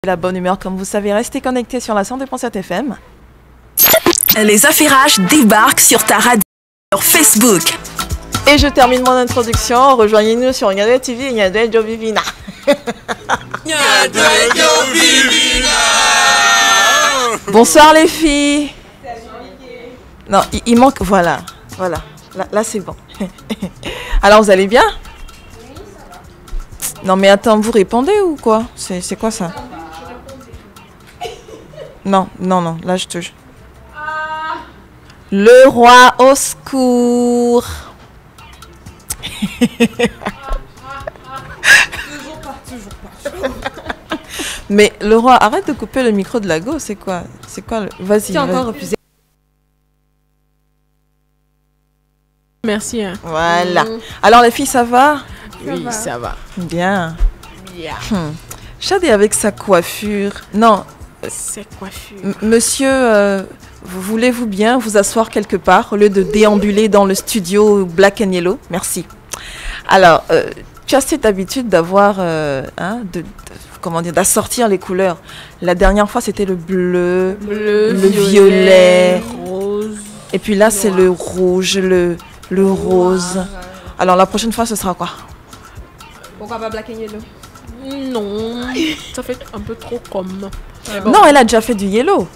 La bonne humeur, comme vous savez, restez connectés sur la 102.7 FM. Les affairages débarquent sur ta radio, sur Facebook. Et je termine mon introduction. Rejoignez-nous sur Nyadwe TV et Nyadwe Jovivina. Bonsoir les filles. Non, il manque... Voilà. Là c'est bon. Alors, vous allez bien? Non, mais attends, vous répondez ou quoi? C'est quoi ça? Non, là je te jure. Le roi au secours. Toujours pas. Mais le roi, arrête de couper le micro de la go, c'est quoi? Vas-y. Tu as encore refusé. Merci. Hein. Voilà. Alors les filles, ça va? Oui, ça va. Bien. Chadé avec sa coiffure. Non. Cette coiffure. Monsieur, voulez-vous bien vous asseoir quelque part au lieu de déambuler dans le studio Black and Yellow? Merci. Alors, tu as cette habitude d'avoir, d'assortir les couleurs. La dernière fois, c'était le bleu, le violet, rose. Et puis là, c'est le rouge, le rose. Alors, la prochaine fois, ce sera quoi? Pourquoi pas Black and Yellow? Non, ça fait un peu trop comme. Bon. Non, elle a déjà fait du yellow.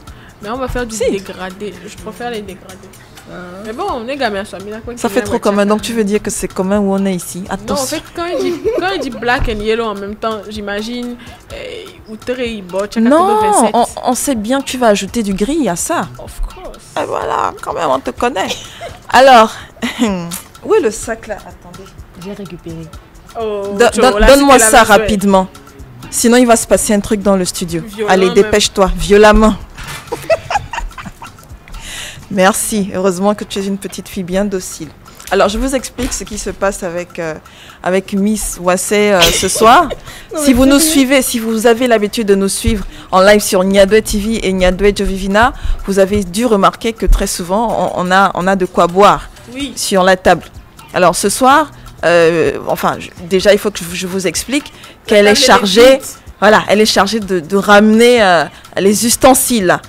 Mais on va faire du dégradé. Je préfère les dégradés. Mais bon, on est gamins, ça fait trop commun. Donc tu veux dire que c'est commun où on est ici? Attention. Non, en fait, quand il dit black and yellow en même temps, j'imagine non, on sait bien que tu vas ajouter du gris à ça. Of course. Et voilà, quand même, on te connaît. Alors, où est le sac là? Attendez. J'ai récupéré. Donne-moi ça rapidement. Sinon, il va se passer un truc dans le studio. Violent. Allez, dépêche-toi, violemment. Merci. Heureusement que tu es une petite fille bien docile. Alors, je vous explique ce qui se passe avec Miss Wassé ce soir. Si vous nous suivez, si vous avez l'habitude de nous suivre en live sur Nyadwe TV et Nyadwe Jovivina, vous avez dû remarquer que très souvent, on a de quoi boire sur la table. Alors, ce soir... déjà il faut que je vous explique qu'elle est chargée, elle est chargée de ramener les ustensiles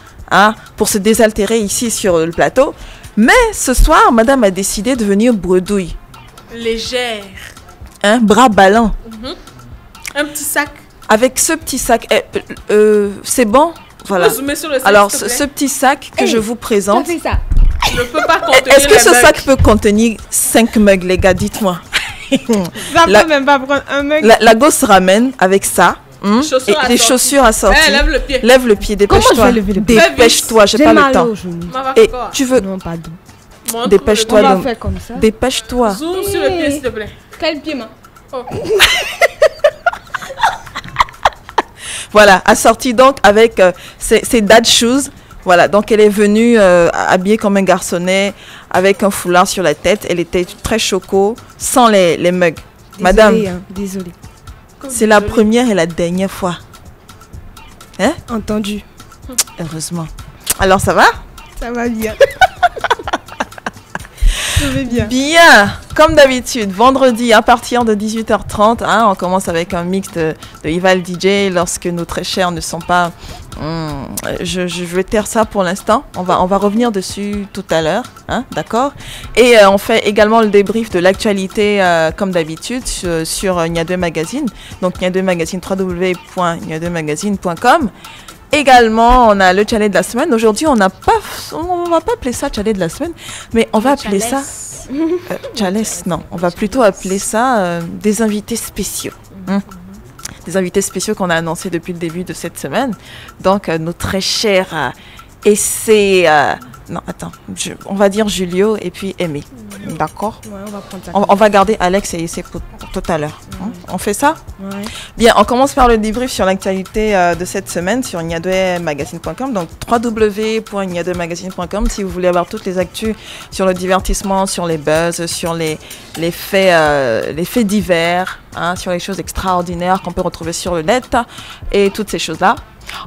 pour se désaltérer ici sur le plateau. Mais ce soir, madame a décidé de venir bredouille. Légère. Bras ballants. Un petit sac. Avec ce petit sac, c'est bon? Voilà. Alors ce petit sac que je vous présente. Ça fait ça. Je peux pas contenir. Est-ce que ce sac peut contenir 5 mugs, les gars? Dites-moi. Ça peut même pas prendre un mug. La gosse ramène avec ça. Et les chaussures assorties. Lève le pied. Lève le pied, dépêche-toi. Comment je vais lever le pied? Dépêche-toi, j'ai pas le temps. Et tu veux... Non, pardon. Dépêche-toi. On va faire comme ça. Dépêche-toi. Zoom sur le pied, s'il te plaît. Quel pied, ma? Voilà, assortie donc avec ses dad shoes. Voilà, donc elle est venue habillée comme un garçonnet, avec un foulard sur la tête. Elle était très choco, sans les mugs. Désolée, Madame, désolée. C'est la première et la dernière fois. Hein? Entendu. Heureusement. Alors, ça va? Ça va bien. Je vais bien. Bien, comme d'habitude, vendredi à partir de 18h30, on commence avec un mix de Ival DJ lorsque nos très chers ne sont pas... je vais taire ça pour l'instant. On va revenir dessus tout à l'heure, d'accord? Et on fait également le débrief de l'actualité comme d'habitude sur Nyadwe Magazine. Donc Nyadwe Magazine, www.nyadwemagazine.com. Également, on a le challenge de la semaine. Aujourd'hui, on va pas appeler ça challenge de la semaine, mais on va appeler ça challenge. Non, on va plutôt appeler ça des invités spéciaux. Des invités spéciaux qu'on a annoncés depuis le début de cette semaine. Donc, nos très chers on va dire Julio et puis Aimé. D'accord? Ouais, on va prendre ça. On va garder Alex et Essay pour tout à l'heure. On fait ça? Ouais. Bien, on commence par le débrief sur l'actualité de cette semaine sur nyadwemagazine.com. Donc, www.nyadwemagazine.com si vous voulez avoir toutes les actus sur le divertissement, sur les buzz, sur les faits divers, sur les choses extraordinaires qu'on peut retrouver sur le net et toutes ces choses-là.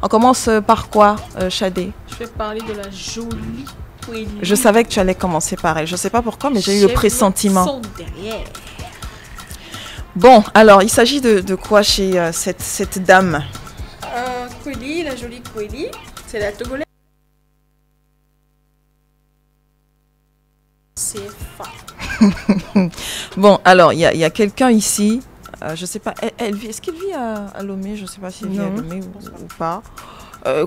On commence par quoi, Chadé? Je vais parler de la jolie Queenie. Je savais que tu allais commencer par elle. Je ne sais pas pourquoi, mais j'ai eu le pressentiment. Son derrière. Bon, alors, il s'agit de quoi chez cette dame? Kweli, la jolie Kweli, c'est la Togolaise. C'est fa. Bon, alors, il y a quelqu'un ici, je sais pas, est-ce qu'il vit à Lomé? Je sais pas s'il vit à Lomé ou pas.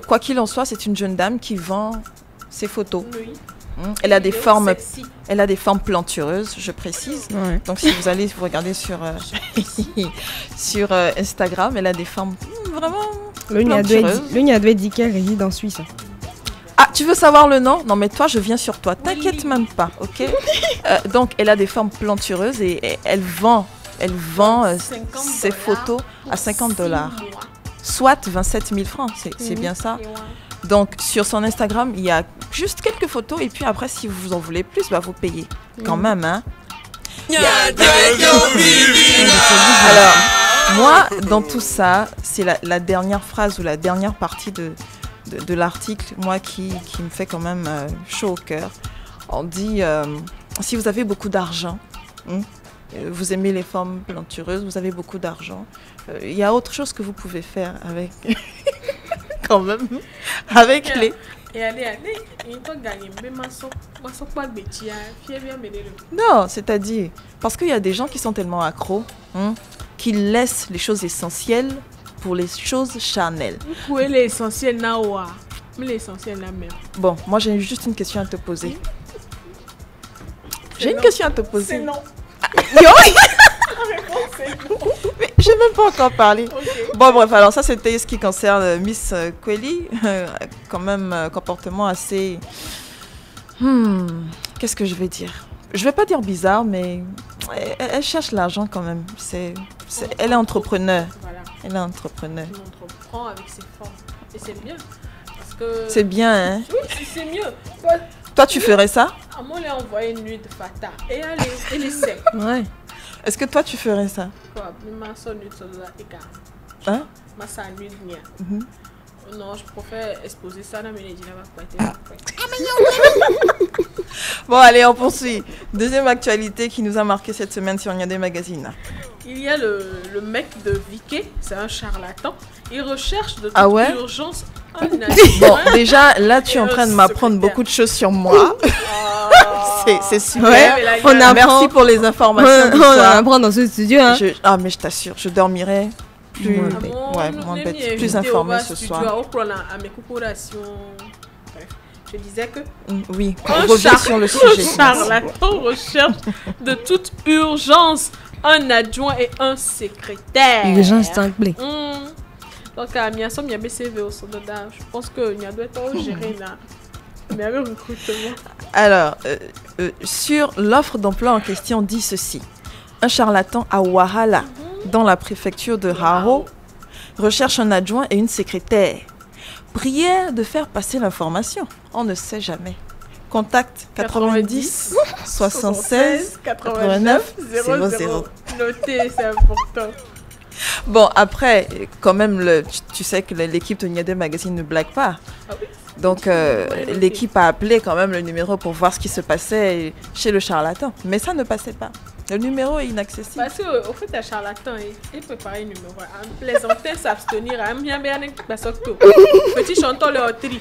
Quoi qu'il en soit, c'est une jeune dame qui vend ses photos. Oui. Elle a des formes, Sexy. elle a des formes plantureuses, je précise. Ouais. Donc si vous allez vous regarder sur sur Instagram, elle a des formes vraiment plantureuses. Le Niadoué dit qu'elle réside en Suisse. Ah, tu veux savoir le nom? Non, mais toi, je viens sur toi. T'inquiète même pas, ok? Donc, elle a des formes plantureuses et elle vend ses photos à $50. Soit 27 000 francs, c'est bien ça. Donc, sur son Instagram, il y a juste quelques photos et puis après, si vous en voulez plus, bah, vous payez quand même, hein. Alors, moi, dans tout ça, c'est la dernière phrase ou la dernière partie de l'article, moi, qui me fait quand même chaud au cœur. On dit, si vous avez beaucoup d'argent, vous aimez les formes plantureuses, vous avez beaucoup d'argent, il y a autre chose que vous pouvez faire avec... quand même, avec les... Et allez, il faut gagner. Mais pas bêtise, fier bien mêler le. Non, c'est-à-dire, parce qu'il y a des gens qui sont tellement accros, qui laissent les choses essentielles pour les choses charnelles. Vous pouvez l'essentiel là, mais l'essentiel là même. Bon, moi j'ai juste une question à te poser. J'ai une question à te poser. C'est non. Yo La réponse c'est non. Mais j'ai même pas encore parlé. Ok. Bon, bref, alors ça c'était ce qui concerne Miss Kweli. Quand même, comportement assez... Qu'est-ce que je vais dire? Je vais pas dire bizarre, mais elle cherche l'argent quand même. Elle est entrepreneur. Voilà. Elle est entrepreneur. On entreprend avec ses formes. Et c'est bien. Parce que... C'est bien, hein? Oui, c'est mieux. Toi, tu ferais ça? À moi, on envoyé une nuit de fata. Et allez, elle est sec. Ouais. Est-ce que toi, tu ferais ça? Quoi? Ma soeur nuit de la écart. Hein? Ma soeur nuit de nia. Non, je préfère exposer ça dans mes médias. Bon, allez, on poursuit. Deuxième actualité qui nous a marqué cette semaine sur Niadé Magazine. Il y a le mec de Vicky, c'est un charlatan. Il recherche de toute urgence un agent. Bon, déjà, là, tu es en train de m'apprendre beaucoup de choses sur moi. C'est super. Ouais, Merci pour les informations. On apprend dans ce studio. Hein. Mais je t'assure, je dormirai plus, moins bête, plus informée ce soir. Je disais que oui, on revient sur le sujet. Un charlatan recherche de toute urgence un adjoint et un secrétaire. Urgence simple. Donc, il y a un BCV au son dedans. Je pense qu'il y a doit être géré là. Mais avec le recrutement. Alors, sur l'offre d'emploi en question, dit ceci. Un charlatan à Wahala, dans la préfecture de Haro, recherche un adjoint et une secrétaire. Prière de faire passer l'information. On ne sait jamais. Contact 90 76 89 00. Notez, c'est important. Bon, après, quand même, tu sais que l'équipe de Niadé Magazine ne blague pas. Ah oui. Donc, l'équipe a appelé quand même le numéro pour voir ce qui se passait chez le charlatan. Mais ça ne passait pas. Le numéro est inaccessible. Parce qu'au fait, un charlatan, il préparait un numéro. Un plaisantin s'abstenir. Petit chanteur, le tri.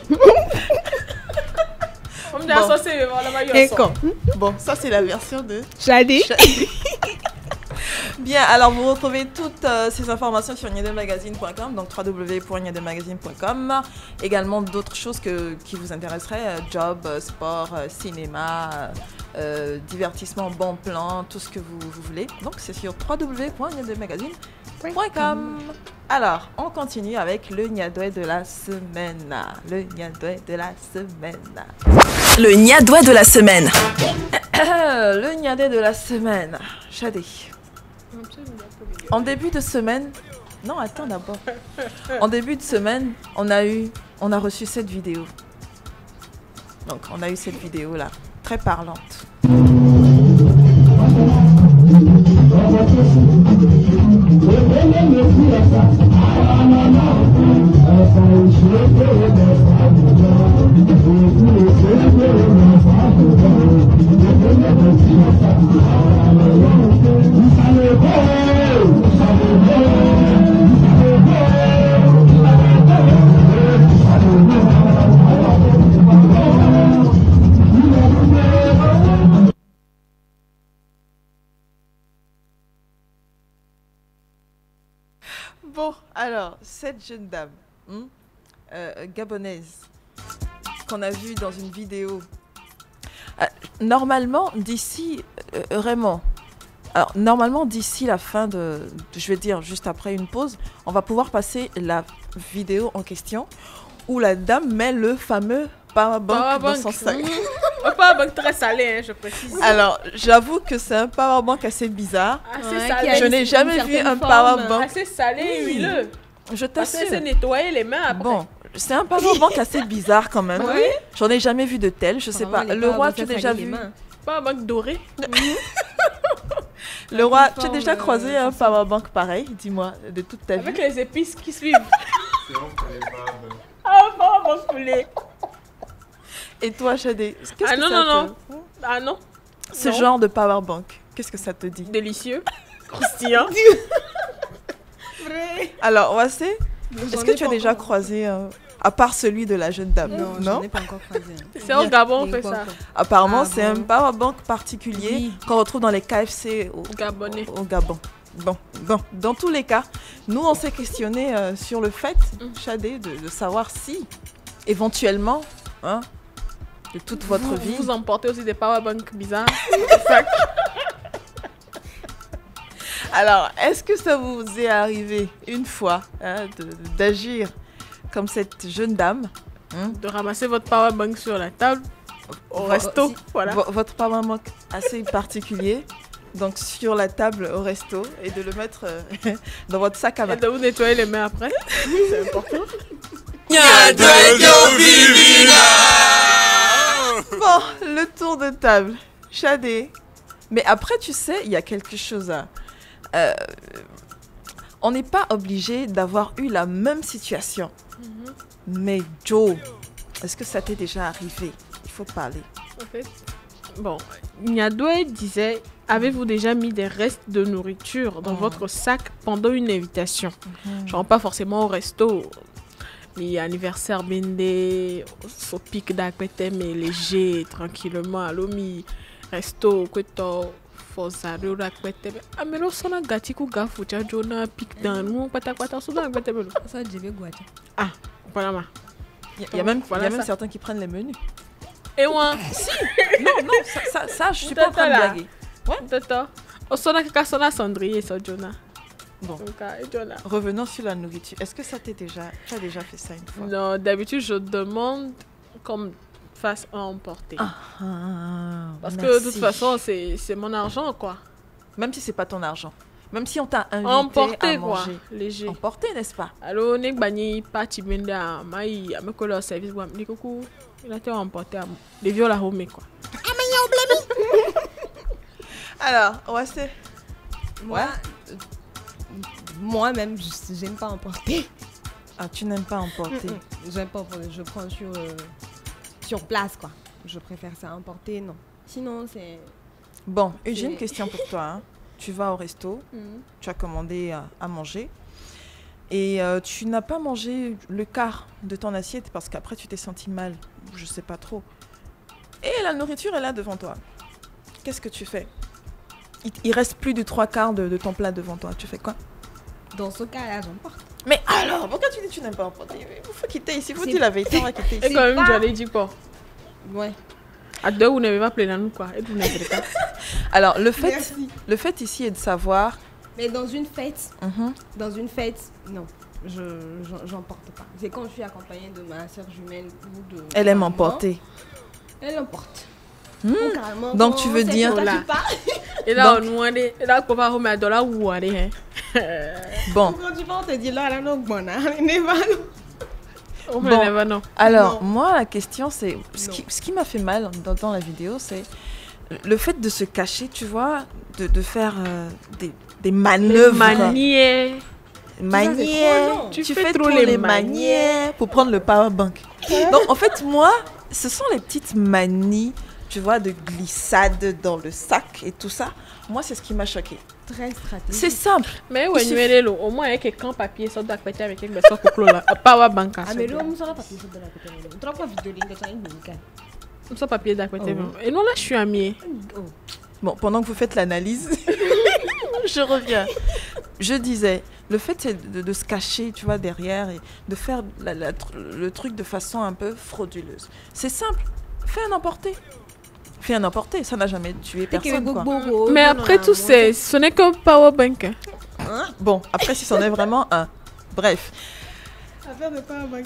Bon, ça, c'est la version de Shadi. Bien, alors vous retrouvez toutes ces informations sur niademagazine.com, donc www.niademagazine.com. Également d'autres choses qui vous intéresseraient, job, sport, cinéma, divertissement, bon plan, tout ce que vous voulez. Donc c'est sur www.niademagazine.com. Alors, on continue avec le Niadoué de la semaine. Le Niadoué de la semaine. Le Niadoué de la semaine. Le Niadoué de la semaine. Shadi. En début de semaine, non, attends d'abord. En début de semaine, on a reçu cette vidéo. Donc, on a eu cette vidéo là, très parlante. Alors, cette jeune dame gabonaise qu'on a vue dans une vidéo, normalement, d'ici, vraiment, alors, normalement, d'ici la fin je vais dire juste après une pause, on va pouvoir passer la vidéo en question où la dame met le fameux powerbank dans son sac. Un powerbank très salé, hein, je précise. Alors, j'avoue que c'est un powerbank assez bizarre. Assez salé. Je n'ai jamais vu un powerbank. Assez salé et huileux. Je t'assure. Parce que c'est nettoyer les mains après. Bon, c'est un powerbank assez bizarre quand même. Oui. J'en ai jamais vu de tel, je sais pas. Le roi, tu as déjà vu? Powerbank doré. Le roi, tu as déjà croisé un powerbank pareil, dis-moi, de toute ta vie? Avec les épices qui suivent. C'est bon pour les powerbanks. Ah, powerbank poulet. Et toi, Chadé, qu'est-ce que non. Ah non. Ce genre de powerbank, qu'est-ce que ça te dit? Délicieux. Croustillant. Alors, Wassé, est-ce que tu as déjà croisé, à part celui de la jeune dame? Non, j'en ai pas encore croisé. C'est au Gabon on fait ça. Apparemment, c'est un powerbank particulier qu'on retrouve dans les KFC au Gabon. Bon, dans tous les cas, nous, on s'est questionné sur le fait, Chadé, de savoir si, éventuellement, de toute votre vie... Vous emportez aussi des powerbanks bizarres. Alors, est-ce que ça vous est arrivé une fois d'agir comme cette jeune dame, de ramasser votre powerbank sur la table au resto, voilà. Votre powerbank assez particulier, donc sur la table au resto, et de le mettre dans votre sac à main. Et de vous nettoyer les mains après, c'est important. Bon, le tour de table. Chadé. Mais après, tu sais, il y a quelque chose à... on n'est pas obligé d'avoir eu la même situation. Mais Joe, est-ce que ça t'est déjà arrivé? Il faut parler. En fait, bon, Nyadoué disait, avez-vous déjà mis des restes de nourriture dans votre sac pendant une invitation? Genre pas forcément au resto, mais anniversaire bende, au pic d'acpété, mais léger, tranquillement, à l'omi, resto, quoi fosado d'acpété. Ah mais là, on a gâti qu'on gaffe, tu as jona pic dans nous, pata soudain d'acpété. Ça, je vais guacher. Ah, voilà. Il y a même certains qui prennent les menus. Et ouais. Si. Non, ça, je suis pas en train de blaguer. Ouais. Tata. On sonne à cendrier, ça, Jonah. Bon. Revenons sur la nourriture. Est-ce que tu as déjà fait ça une fois? Non, d'habitude, je demande comme fasse à emporter. Parce que de toute façon, c'est mon argent, quoi. Même si c'est pas ton argent. Même si on t'a invité à manger. Quoi, léger. Emporter, n'est-ce pas? Alors, on bani parti à me coller au service. Coucou, il a été emporté à des viols à home, quoi. Alors, c'est... Moi-même, j'aime pas emporter. Ah, tu n'aimes pas emporter? J'aime pas emporter. Je prends sur place, quoi. Je préfère ça emporter, non. Sinon, c'est... Bon, j'ai une question pour toi. Tu vas au resto, tu as commandé à manger et tu n'as pas mangé le quart de ton assiette parce qu'après tu t'es senti mal, je sais pas trop. Et la nourriture est là devant toi. Qu'est-ce que tu fais? Il reste plus de 3/4 de ton plat devant toi. Tu fais quoi? Dans ce cas-là, j'emporte. Mais alors, pourquoi tu dis que tu n'aimes pas emporter? Il faut quitter ici, il faut dire la vérité, on va quitter ici. Et quand même, j'allais dire quoi? Ouais. À deux, vous n'avez pas plaidé à nous, quoi. Et vous n'avez pas. Alors, le fait ici est de savoir... Mais dans une fête, non, j'emporte pas. C'est quand je suis accompagnée de ma soeur jumelle ou de... Elle aime emporter. Elle emporte. Donc, tu veux dire... Et là, on a dit, là, on va remettre de la ou aller. Bon. Quand tu vas te dire là, non, bon, non. Alors, moi, la question, c'est... Ce qui m'a fait mal dans la vidéo, c'est le fait de se cacher, tu vois, de faire des manœuvres. Manières. Tu fais trop les manières pour prendre le powerbank. Donc, en fait, moi, ce sont les petites manies, tu vois, de glissade dans le sac et tout ça. Moi, c'est ce qui m'a choqué. Très stratégique. C'est simple. Mais ouais, au moins, avec un papier, ça doit être avec un powerbank. Ah, mais là, on sera papier, ça doit être trop pas vidéo, ça on sera papier d'à côté. Et non, là, je suis amie. Bon, pendant que vous faites l'analyse, je reviens. Je disais, Le fait, c'est de se cacher, tu vois, derrière et de faire le truc de façon un peu frauduleuse. C'est simple. Fais un emporté. Fais un emporté. Ça n'a jamais tué personne, quoi. Mais après tout, ce n'est qu'un powerbank. Bon, après, si c'en est vraiment un. Bref. Affaire de powerbank.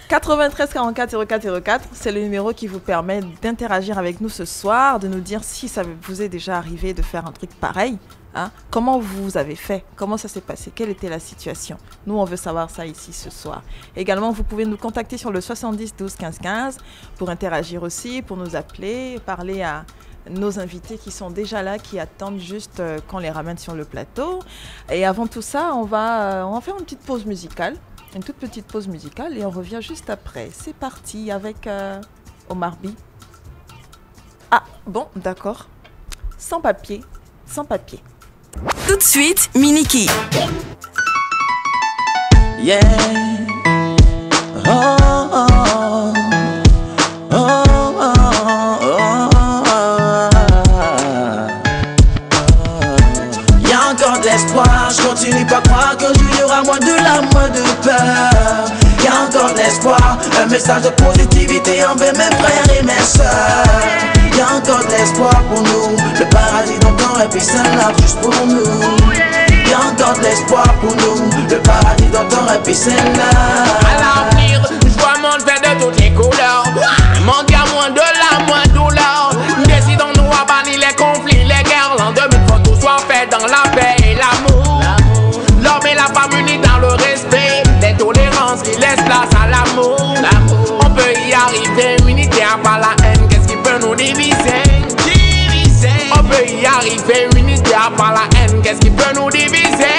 93 44 04 04, c'est le numéro qui vous permet d'interagir avec nous ce soir, de nous dire si ça vous est déjà arrivé de faire un truc pareil. Hein? Comment vous avez fait? Comment ça s'est passé? Quelle était la situation? Nous, on veut savoir ça ici ce soir. Également, vous pouvez nous contacter sur le 70 12 15 15 pour interagir aussi, pour nous appeler, parler à nos invités qui sont déjà là, qui attendent juste qu'on les ramène sur le plateau. Et avant tout ça, on va faire une petite pause musicale. Une toute petite pause musicale et on revient juste après. C'est parti avec Omar B. Ah, bon, d'accord. Sans papier, sans papier. Tout de suite, Miniki. Yeah. Oh, oh, oh, oh, oh, y a encore de l'espoir, je continue pas croire qu'un jour y aura moins de larmes, moins de peur. Y a encore de l'espoir, un message de positivité envers mes frères et mes sœurs. Y a encore de l'espoir pour nous, le paradis dont on rêve puis c'est là juste pour nous. Y a encore de l'espoir pour nous, le paradis dont on rêve puis c'est là. À l'avenir, je vois un monde fait de toutes les couleurs. Un monde qui a moins de larmes, moins de douleur. Décidons-nous à bannir les conflits, les guerres. L'an 2000, faut tout soit fait dans la paix et l'amour. L'homme et la femme unis dans le respect, les tolérances qui laissent place à l'amour. On peut y arriver, unitaire par la haine, qu'est-ce qui peut nous diviser? On peut y arriver, unitaire par la haine, qu'est-ce qui peut nous diviser?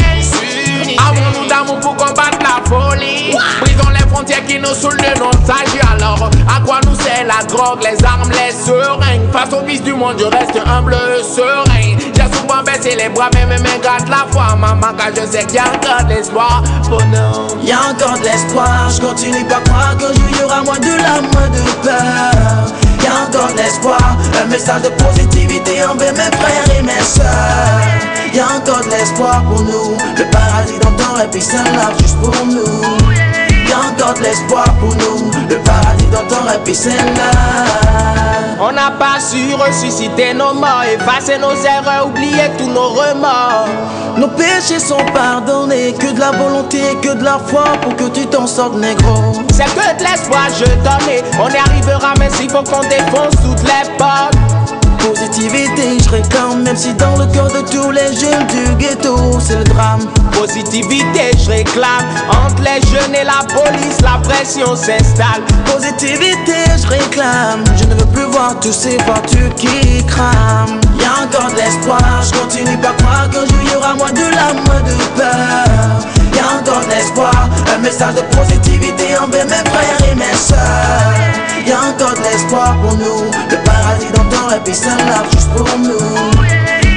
Avons-nous d'amour pour combattre la folie? Brisons les frontières qui nous saoulent de notre sage. Alors, à quoi nous sert la drogue, les armes, les seringues? Face au vice du monde, je reste humble, serein. J'ai souvent baissé les bras, mais mes mains grattent la foi. Maman, car je sais qu'il y a encore de l'espoir pour nous. Y a encore de l'espoir, je continue pas croire qu'un jour y aura moins de larmes, moins de peur. Y a encore de l'espoir, un message de positivité envers mes frères et mes sœurs. Y a encore de l'espoir pour nous, le paradis dont on rêve puis c'est là juste pour nous. Y a encore de l'espoir pour nous, le paradis dont on rêve puis c'est là. On n'a pas su ressusciter nos morts, effacer nos erreurs, oublier tous nos remords. Nos péchés sont pardonnés, que de la volonté, que de la foi pour que tu t'en sortes, négro. C'est que de l'espoir je donnais, on y arrivera mais s'il faut qu'on défonce toutes les portes. Positivité, je réclame, même si dans le cœur de tous les jeunes du ghetto, c'est le drame. Positivité, je réclame, entre les jeunes et la police, la pression s'installe. Positivité, je réclame, je ne veux plus voir tous ces voitures qui crament. Y a encore de l'espoir, je continue pas croire qu'un jour y aura moins de larmes, moins de peur. Y a encore de l'espoir, un message de positivité envers mes frères et mes sœurs. Y a encore de l'espoir pour nous, le paradis dont on rêve puis c'est là juste pour nous.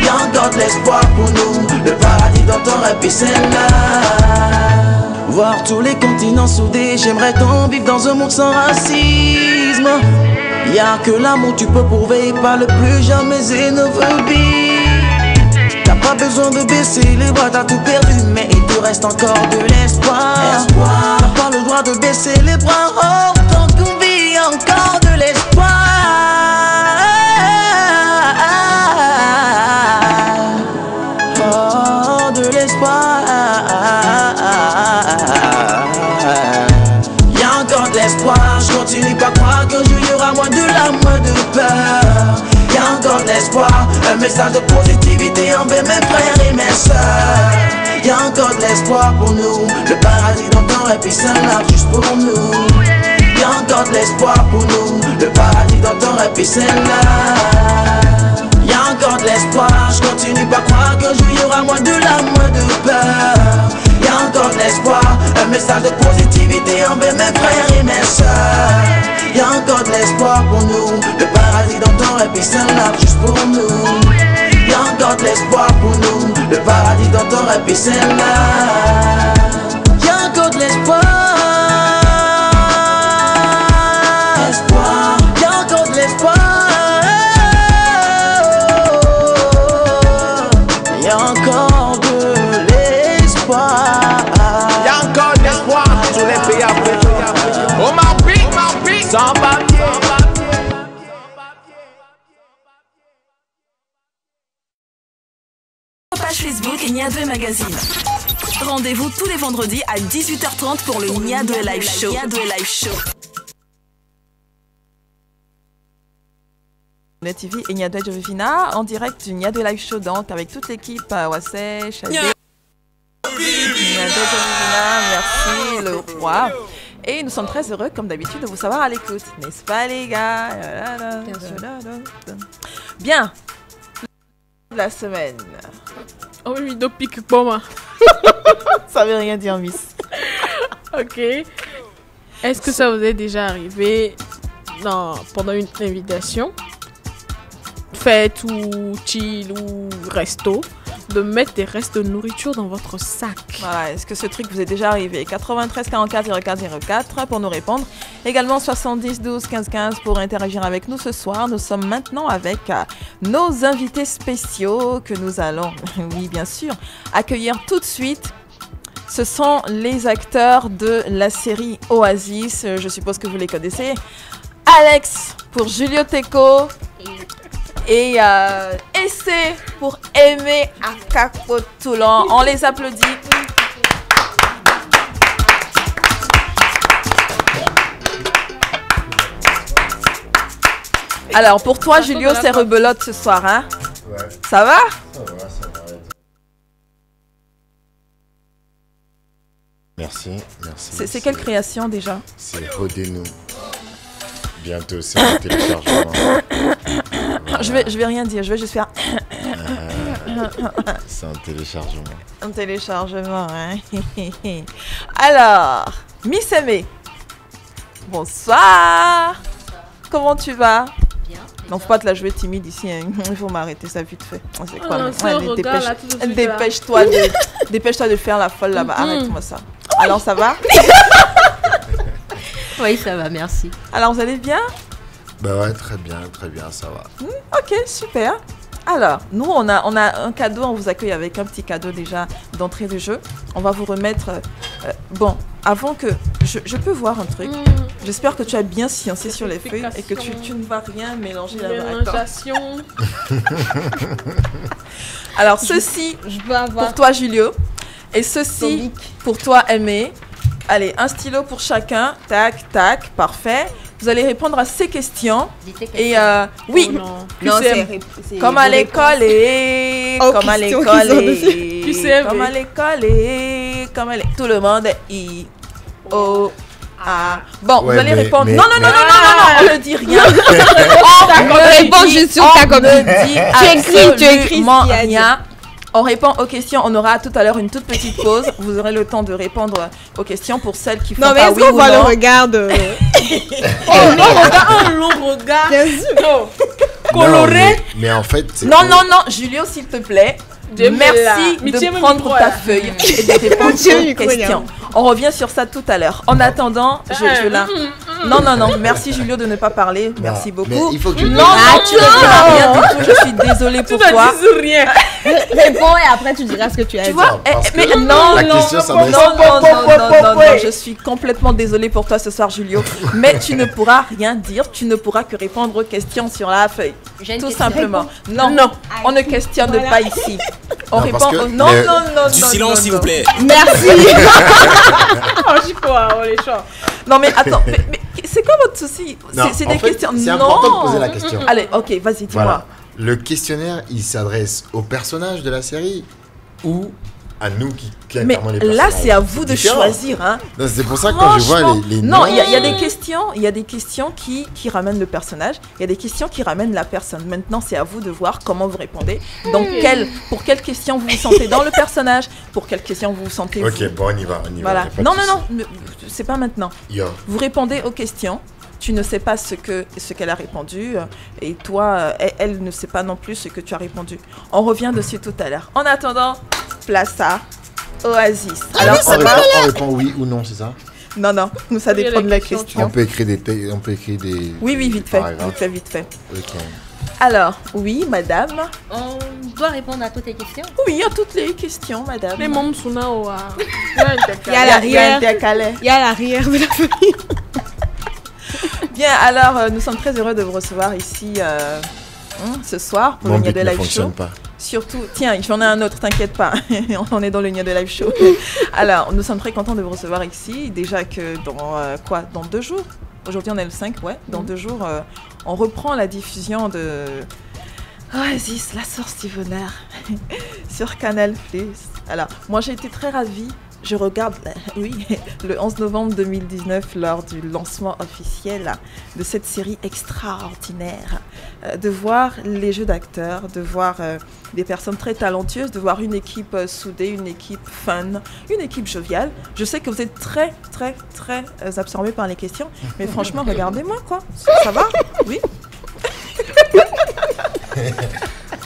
Y a encore de l'espoir pour nous, le paradis dont on rêve puis c'est là. Voir tous les continents soudés, j'aimerais tant vivre dans un monde sans racisme. Y'a que l'amour tu peux prouver, pas le plus jamais xénophobie. T'as pas besoin de baisser les bras, t'as tout perdu, mais il te reste encore de l'espoir. T'as pas le droit de baisser les bras, oh, tant qu'on vit encore de l'espoir. Oh, de l'espoir. Y'a encore de l'espoir, je continue pas croire qu'un jour y aura moins de larmes, moins de peur. Y a encore de l'espoir, un message de positivité envers mes frères et mes sœurs. Y a encore de l'espoir pour nous, le paradis dont on rêve puis c'est là juste pour nous. Y a encore de l'espoir pour nous, le paradis dont on rêve puis c'est là. Y a encore de l'espoir, je continue pas croire qu'un jour y aura moins de larmes, moins de peur. Y a encore de l'espoir, un message de positivité envers mes frères et mes sœurs. Y a encore de l'espoir pour nous, le paradis dont on rêve puis c'est là juste pour nous. Y a encore de l'espoir pour nous, le paradis dont on rêve puis c'est là. Y a encore de l'espoir. Y a encore de l'espoir. Y a encore de l'espoir. sans papier. Page Facebook Niadoué Magazine. Rendez-vous tous les vendredis à 18h30 pour le Niadoué Live Show. TV et Niadoué Jovina en direct du Niadoué Live Show, donc avec toute l'équipe Wassé, Chadé, Niadoué Jovina, merci le roi. Et nous sommes très heureux, comme d'habitude, de vous savoir à l'écoute, n'est-ce pas les gars? Bien. La semaine. Oh oui, deux piques pour moi. Ça veut rien dire, Miss. Ok. Est-ce que ça vous est déjà arrivé pendant une invitation, fête ou chill ou resto, de mettre des restes de nourriture dans votre sac? Voilà, est-ce que ce truc vous est déjà arrivé? 93 44 04 04 pour nous répondre. Également 70 12 15 15 pour interagir avec nous ce soir. Nous sommes maintenant avec nos invités spéciaux que nous allons, oui bien sûr, accueillir tout de suite. Ce sont les acteurs de la série Oasis. Je suppose que vous les connaissez. Alex pour Julio Teco. Et Essai pour Aimé Akakotoulan. On les applaudit. Alors pour toi Julio, c'est rebelote ce soir, hein? Ouais. Ça va? Ça va. Merci. C'est quelle création déjà? C'est Rodez-nous. Bientôt, c'est un téléchargement. Voilà. Je vais rien dire, je vais juste faire C'est un téléchargement. un téléchargement. Hein. Alors, Miss Aimée. Bonsoir. Comment tu vas? Bien. Non, faut pas te la jouer timide ici. Hein. Il faut m'arrêter ça vite fait. C'est quoi? non, Dépêche-toi de faire la folle là-bas. Arrête-moi ça. Alors, ça va? Oui, ça va, merci. Alors, vous allez bien? Bah ouais, très bien, ça va. Ok, super. Alors, nous, on a un cadeau. On vous accueille avec un petit cadeau déjà d'entrée de jeu. On va vous remettre... bon, avant que... Je peux voir un truc. J'espère que tu as bien sciencé sur les feuilles et que tu ne vas rien mélanger là-bas. Alors, ceci Je peux avoir. pour toi, Julio. Et ceci pour toi, Aimé. Allez, un stylo pour chacun. Tac, tac, parfait. Vous allez répondre à ces questions. Et oui, Oh non. Non, c'est comme à l'école et comme à l'école et comme à l'école et comme à l'école. Tout le monde est I O A. Bon, Ouais, vous allez répondre. mais- Non, on ne dit rien. On répond juste sur ta copie. On ne dit Tu écris ce absolument qu'il y a à dire. rien. On répond aux questions. On aura tout à l'heure une toute petite pause. Vous aurez le temps de répondre aux questions pour celles qui font Non, mais pas est-ce oui qu'on ou voit le non. regard de. Un long regard. Bien sûr. Coloré. Mais en fait... c'est Non, que- Julio, s'il te plaît. J'aime Merci Mais tiens de le prendre micro, ta là. feuille et de répondre Tiens le aux micro, questions. regarde. On revient sur ça tout à l'heure. En attendant, je la... Non. Merci Julio de ne pas parler. Merci beaucoup. Mais il faut que je... Non, tu ne diras rien du tout. Je suis désolée pour toi. rien. Réponds et après tu diras ce que tu as Tu dit. vois, parce mais que non, la non, question, ça non, me non, je suis complètement désolée pour toi ce soir, Julio. Mais tu ne pourras rien dire. Tu ne pourras que répondre aux questions sur la feuille. J'ai une Tout question. simplement. Non, on ne questionne pas ici. On Non, répond parce que au... Non, le- non. Du silence, s'il vous plaît. Merci. Oh, j'y crois, oh, les chats. Non, mais attends, mais c'est quoi votre souci? Non, C'est en des fait, questions. c'est Non. important de poser la question. Allez, ok, vas-y, dis-moi. Voilà. Le questionnaire, il s'adresse aux personnages de la série ou à nous qui Mais incarnons les personnages? là, c'est à vous de différent. choisir, hein. Non, c'est pour ça que quand je vois Franchement, les non, noms- il y a des questions, qui ramènent le personnage, il y a des questions qui ramènent la personne. Maintenant, c'est à vous de voir comment vous répondez. Donc, pour quelle question vous vous sentez dans le personnage, pour quelle question vous vous sentez vous. Ok, bon, on y va. Voilà. y a pas de Non, souci. c'est pas maintenant. Yo. Vous répondez aux questions. Tu ne sais pas ce qu'elle a répondu et toi, elle ne sait pas non plus ce que tu as répondu. On revient dessus tout à l'heure. En attendant, place à Oasis. Alors, ça va? On répond oui ou non, c'est ça? Non, ça Oui, dépend de la la question, question. On peut écrire des... Oui, vite fait. paragraphes. Vite fait. Ok. Alors, oui, madame. On doit répondre à toutes les questions. Oui, à toutes les questions, madame. Les membres sont là, Il y a Il y a l'arrière. un décalé. Il y a l'arrière de la famille. Bien, alors, nous sommes très heureux de vous recevoir ici ce soir pour Mon le Nia but de ne Live fonctionne Show. pas. Surtout, tiens, j'en ai un autre, t'inquiète pas. On est dans le Nia de Live Show. Alors, nous sommes très contents de vous recevoir ici. Déjà que dans 2 jours, aujourd'hui on est le 5, ouais, dans 2 jours, on reprend la diffusion de Oasis, la source du bonheur, sur Canal+. Alors, moi j'ai été très ravie. Je regarde, le 11 novembre 2019, lors du lancement officiel de cette série extraordinaire, de voir les jeux d'acteurs, de voir des personnes très talentueuses, de voir une équipe soudée, une équipe fun, une équipe joviale. Je sais que vous êtes très, très, très absorbés par les questions, mais franchement, regardez-moi, quoi. Ça va? Oui.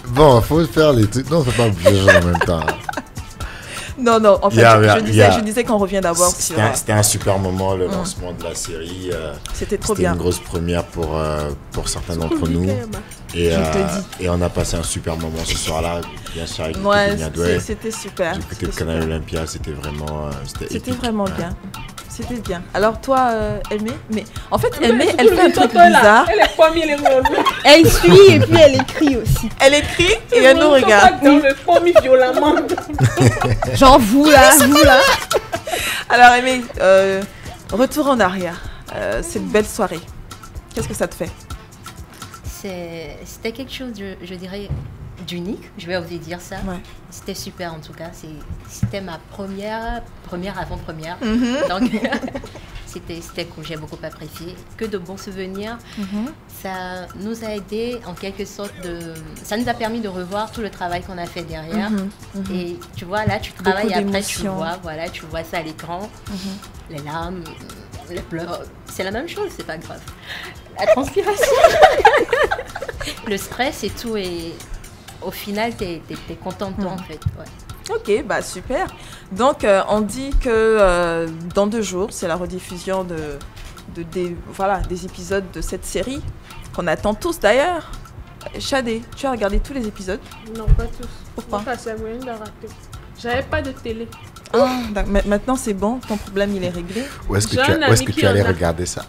Bon, faut faire les trucs. Non, faut pas bouger en même temps. Non, en fait, je disais qu'on revient d'abord sur... C'était un super moment, le lancement de la série. C'était trop bien. C'était une grosse première pour certains d'entre nous. Et on a passé un super moment ce soir-là, bien sûr, avec l'équipe de Nia Douai. C'était super. Du côté de Canal Olympia, c'était vraiment... C'était vraiment bien. C'était bien. Alors toi, Aimée, mais en fait, Aimée, elle fait un truc bizarre. Elle est pas mis les mots. Elle suit et puis elle écrit aussi. Elle écrit et elle nous regarde. Dans le pommier violemment. Genre vous là. Alors Aimée, retour en arrière. Cette belle soirée, qu'est-ce que ça te fait? C'était quelque chose, je dirais, d'unique, je vais oser dire ça. Ouais. C'était super en tout cas. C'était ma première avant-première. Donc c'était cool, j'ai beaucoup apprécié. Que de bons souvenirs. Ça nous a aidé en quelque sorte ça nous a permis de revoir tout le travail qu'on a fait derrière. Et tu vois, là tu travailles et après tu vois ça à l'écran. Les larmes, les pleurs, c'est la même chose, c'est pas grave. La transpiration, le stress et tout, et au final, t'es content de toi en fait. Ouais. Ok, bah super. Donc, on dit que dans 2 jours, c'est la rediffusion des épisodes de cette série qu'on attend tous d'ailleurs. Shadé, tu as regardé tous les épisodes? Non, pas tous. Pourquoi? Enfin, c'est moyen de rater. J'avais pas de télé. Maintenant c'est bon, ton problème il est réglé. Où est-ce que tu allais regarder ça?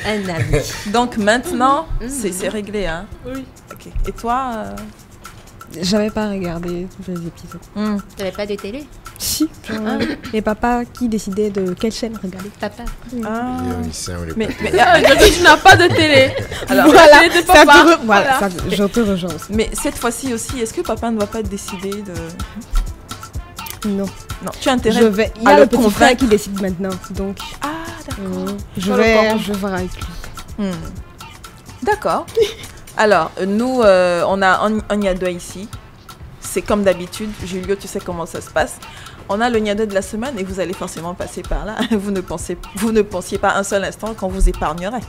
Un ami. Donc maintenant, c'est réglé, hein? Oui. Ok. Et toi J'avais pas regardé tous les épisodes. T'avais pas de télé? Si. Et papa qui décidait de quelle chaîne regarder. Papa. Mais tu n'as pas de télé. Alors, voilà, je te rejoins aussi. Mais cette fois-ci aussi, est-ce que papa ne va pas décider de... Non. Non, tu as intérêt il y a le petit frère qui décide maintenant, donc... Ah, d'accord. Je vais voir avec lui. D'accord. Alors, nous, on a un Nia Douai ici. C'est comme d'habitude. Julio, tu sais comment ça se passe. On a le Nia Douai de la semaine et vous allez forcément passer par là. Vous ne pensiez pas un seul instant qu'on vous épargnerait.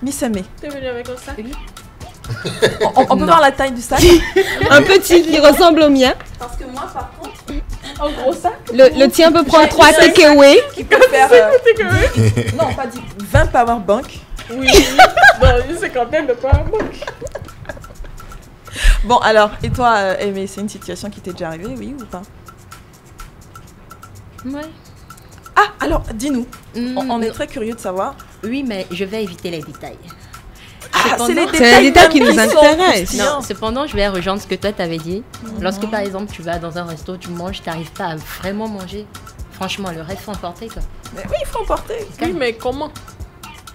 Miss Aimée. T'es venue avec un sac? On peut voir la taille du sac? Un petit qui ressemble au mien. Parce que moi, par contre, un gros sac? Le tien peut prendre 3 takeaway. Qui peut faire... non, pas 10, 20 powerbank. Oui, bon, une cinquantaine de powerbank. Bon, alors, et toi, Aimée, c'est une situation qui t'est déjà arrivée, oui ou pas? Ouais. Ah, alors, dis-nous. On est très curieux de savoir. Oui, mais je vais éviter les détails. C'est les détails qui nous intéressent. Non, cependant, je vais rejoindre ce que toi t'avais dit. Lorsque par exemple tu vas dans un resto, tu manges, tu n'arrives pas à vraiment manger. Franchement, le reste faut emporter quoi. Mais oui, il faut emporter. Oui, mais comment?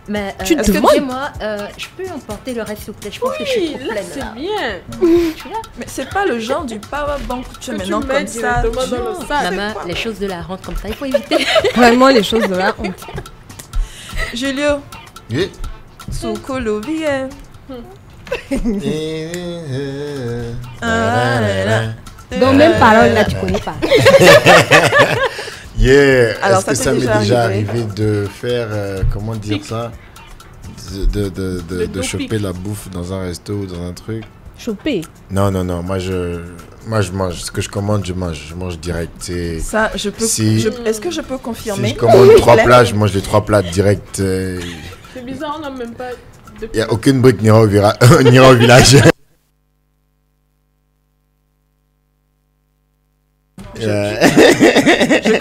Mais tu te est-ce demandes? que moi, je peux emporter le reste s'il vous plaît? Je pense que je suis trop là, pleine. C'est bien. Tu vois? Mais c'est pas le genre du powerbank que tu Que maintenant tu mets comme ça. directement dans le sac. Maman, les choses de la rente comme ça, il faut éviter. Vraiment les choses de la honte. Julio. Oui. Soukolo bien. Donc même parole là tu connais pas. Yeah. Alors, est-ce que ça m'est déjà arrivé de faire, comment dire ça, de choper la bouffe dans un resto ou dans un truc? Choper? Non. Moi je mange. Ce que je commande, je mange direct. Ça, je peux. Est-ce que je peux confirmer? Si je commande 3 plats, je mange les 3 plats direct. C'est bizarre, on n'a même pas. Il n'y a aucune brique n'ira au village. Je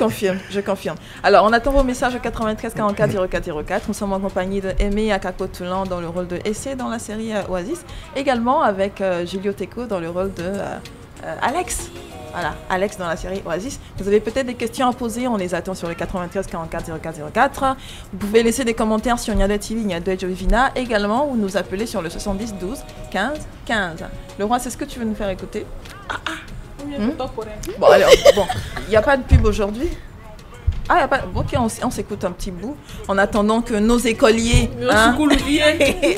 confirme. Alors, on attend vos messages au 93 44 04 04. Nous sommes en compagnie de Aimé Akako-Toulan dans le rôle de Essay dans la série Oasis. Également avec Julio Teco dans le rôle de Alex. Voilà, Alex dans la série Oasis. Vous avez peut-être des questions à poser, on les attend sur le 93 44 04 04. Vous pouvez laisser des commentaires sur Niado TV, Niado Jovina également, ou nous appeler sur le 70 12 15 15. Le roi, c'est ce que tu veux nous faire écouter? Bon, alors, il n'y a pas de pub aujourd'hui. Ah, il n'y a pas. Ok, on s'écoute un petit bout. En attendant que nos écoliers,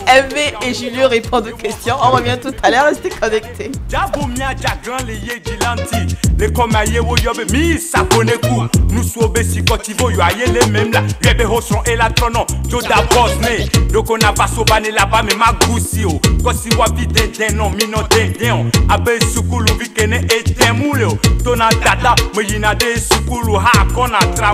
Hervé et Julio répondent aux questions. On revient tout à l'heure, restez connectés.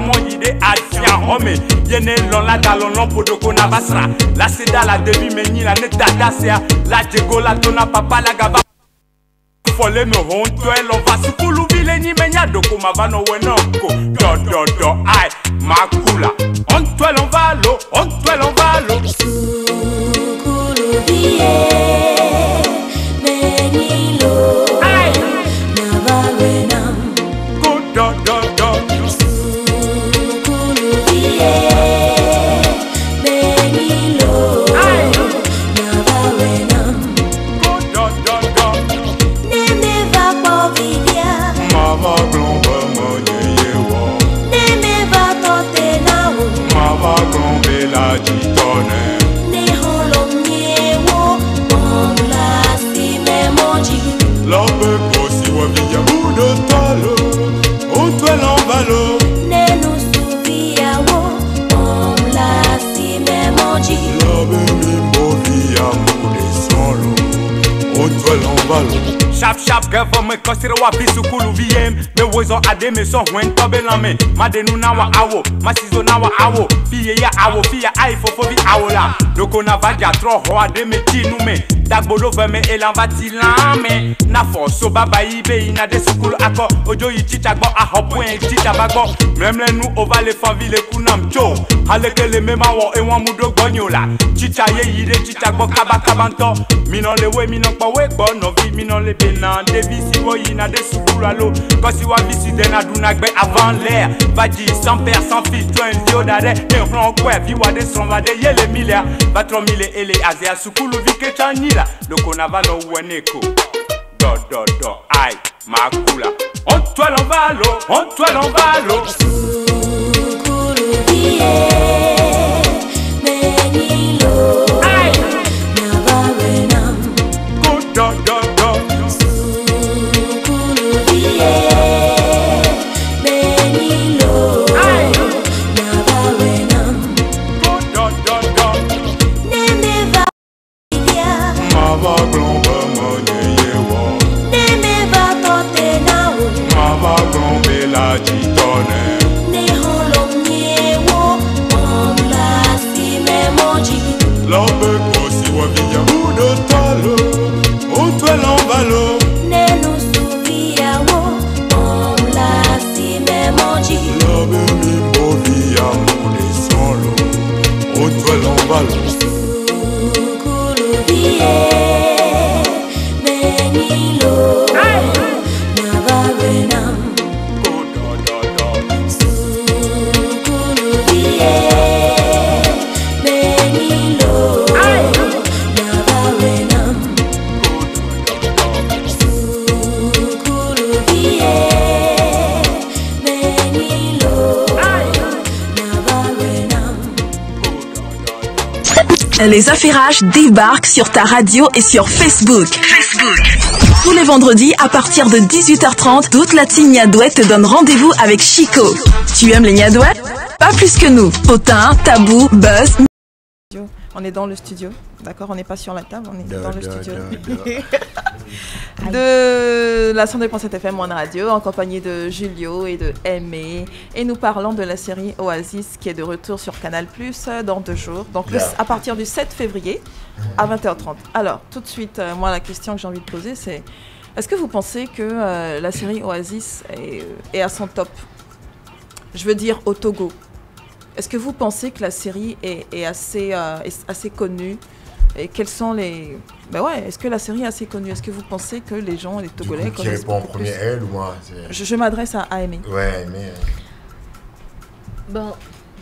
Yide atia home yene lon la dalon lon podoko na basra la seda la debi meni la neta dasia la jego la tona papa la gaba fole me honto elo vasukulu vile ni menya doko mavano wenoko do ai makula onto elo valo sukulu vie menilo ai na valena do Sharp girl me kosira wa bisukulu VM me wozo ade me so when tobelame madenu na wa awo masizo na wa awo fiye ya awo fiya ai fofo bi awola loko na vaja tro ho ade me tinu me dagbodo ve me elan vatilame na forso baba ibe ina de sukulu ako ojo yi chicha gbo ahopwen chicha bagbo memle nu over le famille kunam cho alekele me ma wo e won mudo gbanyola chicha ye yide chicha gbo kabanto minon le we minon pa we gbo no vi minon le na devisi woyi na de sukulalo kosi wa bisi de na dunagbe avant l'air vaji sans père sans fils toi un dio dade et on quoi vi wa de son va de yele milia va 3000 ele azia sukulu vi ke chanila le konava no weneko do ai makula on toi l'envalo sukulu vie menilo ai na va venam do Les Affairages débarquent sur ta radio et sur Facebook. Tous les vendredis à partir de 18h30, toute la team Niadouet te donne rendez-vous avec Chico. Tu aimes les Niadouet? Pas plus que nous. Potin, Tabou, Buzz. On est dans le studio, d'accord? On n'est pas sur la table, on est dans le studio. De la 102.7 FM One Radio, en compagnie de Julio et de Aimé. Et nous parlons de la série Oasis qui est de retour sur Canal+, dans 2 jours. Donc à partir du 7 février à 20h30. Alors, tout de suite, moi la question que j'ai envie de poser c'est, Est-ce que vous pensez que la série Oasis est à son top? Je veux dire au Togo. Est-ce que vous pensez que la série est assez connue? Et quels sont les... Ben ouais, est-ce que la série est assez connue? Est-ce que vous pensez que les gens, les Togolais... Qui répond en premier, elle ou moi? Je m'adresse à Aimé. Ouais, Aimé. Bon,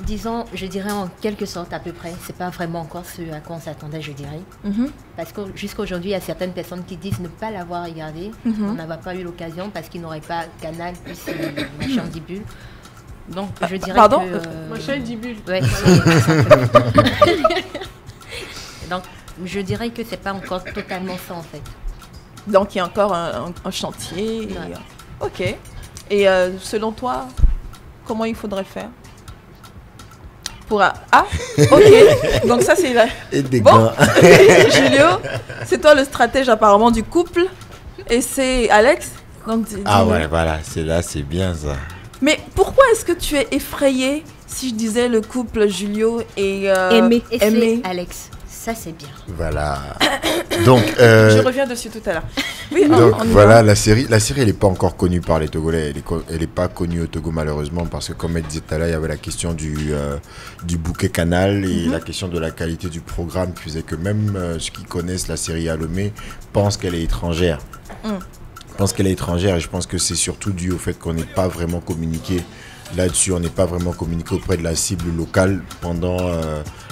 disons, je dirais en quelque sorte à peu près. C'est pas vraiment encore ce à quoi on s'attendait, je dirais. Parce que jusqu'à aujourd'hui, il y a certaines personnes qui disent ne pas l'avoir regardé. On n'avait pas eu l'occasion parce qu'ils n'auraient pas Canal plus machin Dibule. Donc, je dirais que... Machin Dibule. Ouais, donc, je dirais que c'est pas encore totalement ça en fait. Donc il y a encore un chantier. Ouais. Ok. Et selon toi, comment il faudrait faire pour ok. Donc ça c'est la... Et des bon. Julio, c'est toi le stratège apparemment du couple et c'est Alex. Donc, ouais, voilà, c'est bien ça. Mais pourquoi est-ce que tu es effrayé si je disais le couple Julio et Aimé Alex? Ça, c'est bien. Voilà. Donc, je reviens dessus tout à l'heure. Oui, donc voilà, la série, elle n'est pas encore connue par les Togolais. Elle n'est pas connue au Togo, malheureusement, parce que, comme elle disait tout à l'heure, il y avait la question du bouquet Canal et la question de la qualité du programme qui faisait que même ceux qui connaissent la série Alomé pensent qu'elle est étrangère. Pensent qu'elle est étrangère et je pense que c'est surtout dû au fait qu'on n'est pas vraiment communiqué là-dessus, on n'est pas vraiment communiqué auprès de la cible locale pendant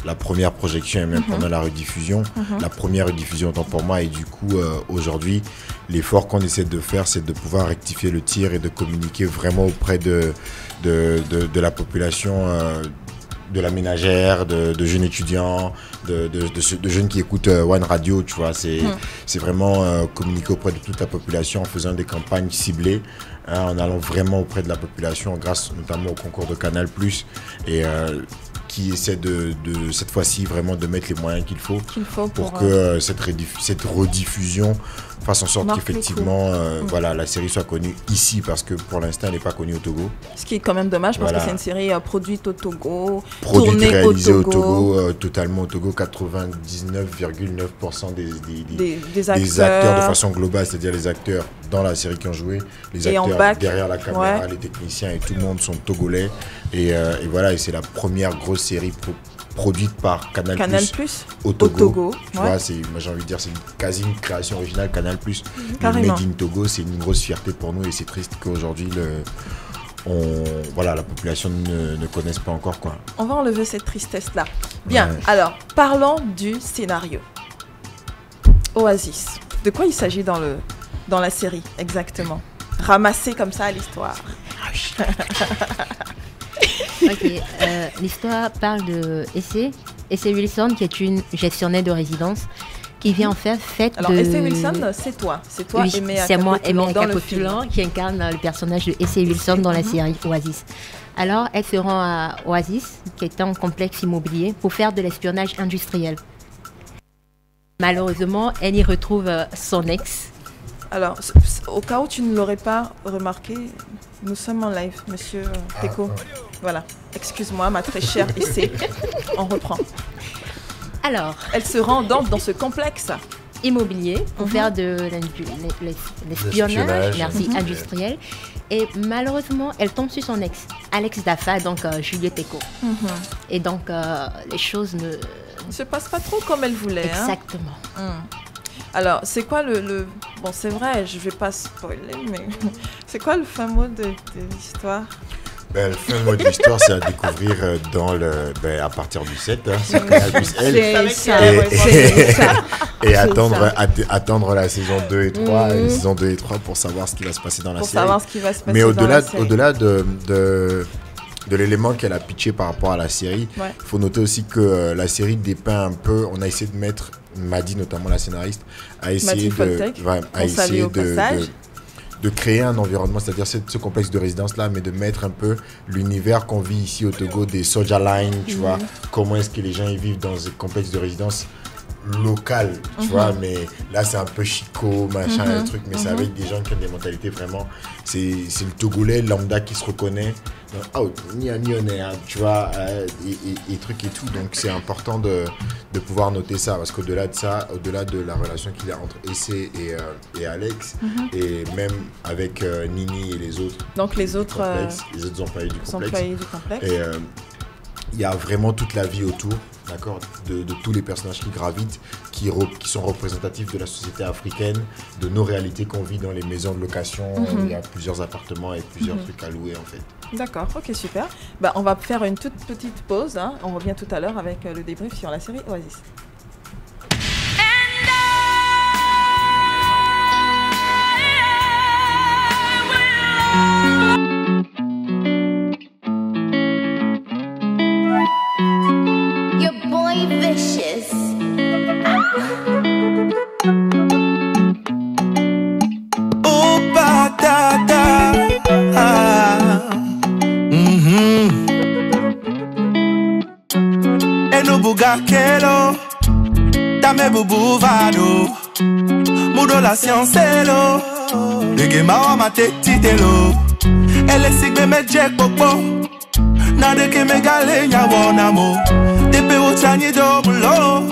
la première projection et même pendant la rediffusion. La première rediffusion autant pour moi et du coup aujourd'hui l'effort qu'on essaie de faire c'est de pouvoir rectifier le tir et de communiquer vraiment auprès de la population de la ménagère, de jeunes étudiants, de jeunes qui écoutent One Radio, tu vois, c'est vraiment communiquer auprès de toute la population en faisant des campagnes ciblées, en allant vraiment auprès de la population grâce notamment au concours de Canal+, et qui essaie de cette fois-ci vraiment de mettre les moyens qu'il faut pour que cette rediffusion fasse en sorte qu'effectivement voilà, la série soit connue ici parce que pour l'instant elle n'est pas connue au Togo. Ce qui est quand même dommage parce que c'est une série produite au Togo, tournée réalisée au Togo, totalement au Togo, 99,9% des acteurs de façon globale, c'est-à-dire les acteurs dans la série qui ont joué, les acteurs derrière la caméra, les techniciens et tout le monde sont togolais et voilà, et c'est la première grosse série produite par Canal+, au Togo. Tu vois, moi j'ai envie de dire c'est quasi une création originale Canal+. Le Made in Togo, c'est une grosse fierté pour nous et c'est triste qu'aujourd'hui la population ne connaisse pas encore quoi. On va enlever cette tristesse là. Bien, alors parlons du scénario. Oasis. De quoi il s'agit dans la série exactement? Ramassé comme ça à l'histoire. Ok, l'histoire parle de Essay Wilson qui est une gestionnaire de résidence qui vient en faire fête Alors, Essay Wilson, c'est toi oui, c'est moi, Aimé Capotulan, qui incarne le personnage de Essay Wilson dans la série Oasis. Alors, elle se rend à Oasis, qui est un complexe immobilier, pour faire de l'espionnage industriel. Malheureusement, elle y retrouve son ex. Alors, au cas où tu ne l'aurais pas remarqué, nous sommes en live, monsieur Teko. Voilà, excuse-moi, ma très chère Essay. On reprend. Alors, elle se rend donc dans ce complexe immobilier pour faire de l'espionnage industriel. Et malheureusement, elle tombe sur son ex, Alex Dafa, donc Julio Teko. Et donc, les choses ne se passent pas trop comme elle voulait. Exactement. Alors, c'est quoi Bon, c'est vrai, je vais pas spoiler, mais c'est quoi le fin mot de l'histoire? Le fin mot de l'histoire, c'est à découvrir à partir du 7, sur Canal+. Et attendre la saison 2 et 3, la saison 2 et 3 pour savoir ce qui va se passer dans la série. Mais au-delà de l'élément qu'elle a pitché par rapport à la série, il faut noter aussi que la série dépeint un peu, on a essayé de mettre, Madi notamment la scénariste, a essayé de créer un environnement, c'est-à-dire ce complexe de résidence-là, mais de mettre un peu l'univers qu'on vit ici au Togo, des Soja Line, tu vois, comment est-ce que les gens y vivent dans ce complexe de résidence local, tu vois, mais là c'est un peu chico, machin, un truc, mais c'est avec des gens qui ont des mentalités vraiment, c'est le Togolais lambda qui se reconnaît, tu vois, et trucs et tout, donc c'est important de pouvoir noter ça, parce qu'au-delà de ça, au-delà de la relation qu'il y a entre Essé et Alex, et même avec Nini et les autres. Donc les autres employés du complexe. Et il y a vraiment toute la vie autour, d'accord, de tous les personnages qui gravitent, qui sont représentatifs de la société africaine, de nos réalités qu'on vit dans les maisons de location. Il y a plusieurs appartements et plusieurs trucs à louer en fait. D'accord, ok, super. On va faire une toute petite pause. Hein. On revient tout à l'heure avec le débrief sur la série Oasis. Kelo, dame bubu vado, mudo la science lo, de gema wa mate titelo, ele sigbe me jack popo, na de ke me gale nya wona mo, de pe o chanyi do bulo,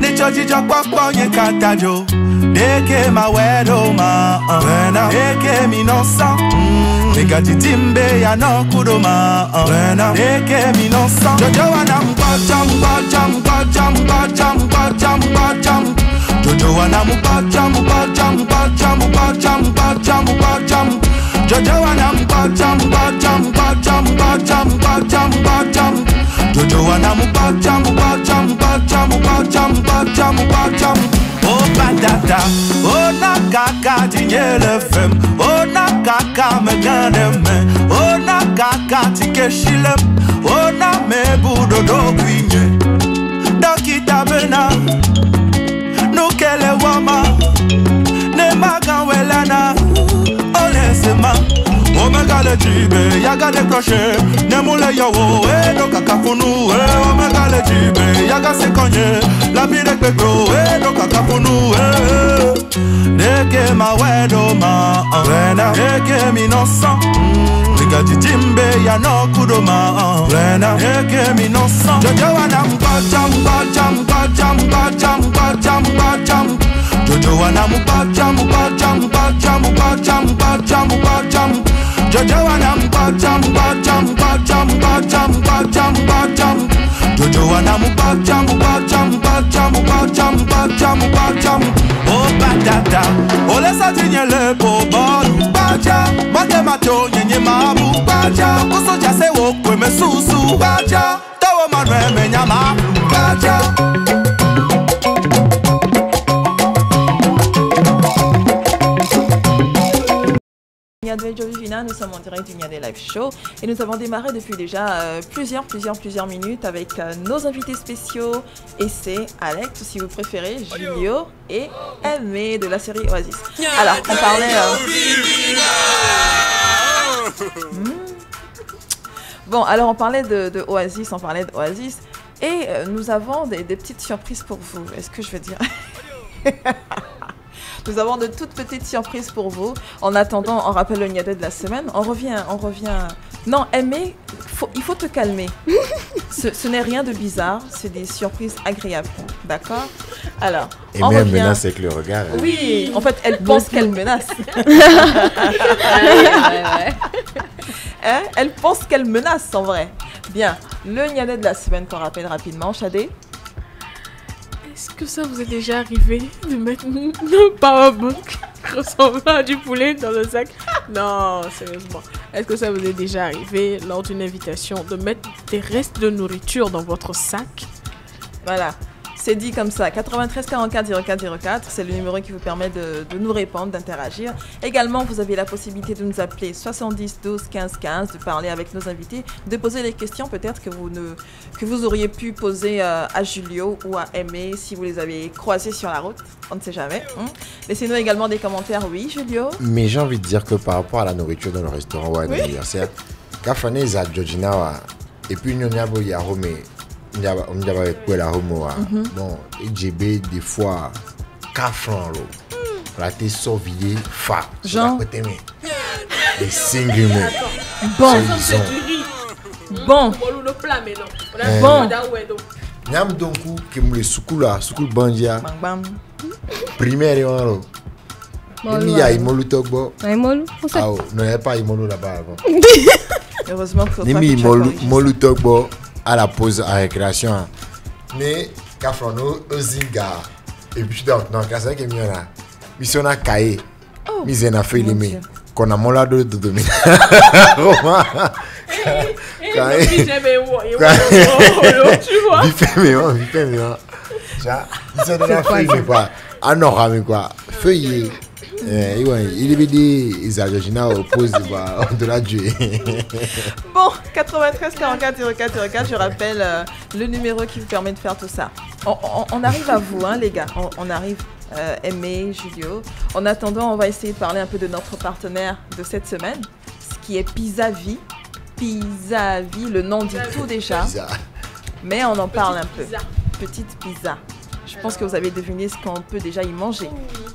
ne choji jo popo nye katajo, de ke ma wedo ma, de ke mi no sa. Nigga timbe ya no kudoma Neke mi no song Jojo wana mbajam Jojo wana mbajam Jojo wana mbajam Jojo wana mbajam Oh badada, oh na kaka dinye le fem, oh na kaka me gane me, oh na kaka tike shilem, oh na me budo do kwinye. Dokita bena, nukele wama, ne magan welana, ole sema. Omega le jibe, yaga de crochet, ne mule yawo, do kakafunu, omega le jibe, yaga se konye, la bide kpekro, do kakafunu, neke ma wedo ma, neke mi no san, nigga jimbe ya no kudoma, neke mi no san, jojo wana mbajam, jojo wana mbajam, Jojo wana mbajam Jojo wana mbajam Oh badada Ole sa tinye le po boru Baja Mate mato nyenye mabu Baja Kuso jase wokwe me susu Baja Tawa manwe me nyama Baja Nous sommes en direct du Niadé Live Show et nous avons démarré depuis déjà plusieurs minutes avec nos invités spéciaux Essé, Alex, si vous préférez, Julio et Aimé de la série Oasis. Alors, on parlait... Bon, alors on parlait de Oasis, et nous avons des petites surprises pour vous. Est-ce que je vais dire... Nous avons de toutes petites surprises pour vous. En attendant, on rappelle le Niadé de la semaine. On revient. Non, Aimé, il faut te calmer. Ce n'est rien de bizarre, c'est des surprises agréables. D'accord? Alors, et même elle menace avec le regard. Hein. Oui, en fait, elle pense qu'elle menace. Hein? Elle pense qu'elle menace, en vrai. Bien, le Niadé de la semaine qu'on rappelle rapidement, Shadé. Est-ce que ça vous est déjà arrivé de mettre un powerbank ressemblant à du poulet dans le sac? Non, sérieusement. Est-ce que ça vous est déjà arrivé lors d'une invitation de mettre des restes de nourriture dans votre sac? Voilà, c'est dit comme ça. 93 44 04 04, c'est le numéro qui vous permet de nous répondre, d'interagir. Également, vous avez la possibilité de nous appeler 70 12 15 15, de parler avec nos invités, de poser des questions peut-être que vous auriez pu poser à Julio ou à Aimé si vous les avez croisés sur la route. On ne sait jamais. Laissez-nous également des commentaires. Oui, Julio? Mais j'ai envie de dire que par rapport à la nourriture dans le restaurant ou à l'anniversaire, Kafane za Georgina et puis Nyonyabo Yarome. on me dit avec quoi la homo. Bon, EGB, des fois, 4 francs. La tête sauvier, fa. Jean. Les singles, bon. Bon. Bon. Nyam donku que me sukula, sukul bandia. Bam. Primaire yo. Il y a Imolu Togbo. Imolu? Ah non, il n'y a pas Imolu là-bas avant. Heureusement que Nimi Imolu Togbo à la pause à récréation. Mais Kafrano Ozinga. Et puis donc non, qu'est-ce que mieux là? Mission à Kaye. Mise en affaire limé. Qu'on a mola de dominer. Feuillé. Il est dit Isagina oppose de la Dieu. Bon, 93 44 04 04, je rappelle le numéro qui vous permet de faire tout ça. On arrive à vous, hein, les gars. On arrive. Aimé, Julio. En attendant, on va essayer de parler un peu de notre partenaire de cette semaine, ce qui est Pizza Vie. Pizza Vie, le nom dit tout déjà. Mais on en parle un peu. Petite pizza. Je pense que vous avez deviné ce qu'on peut déjà y manger.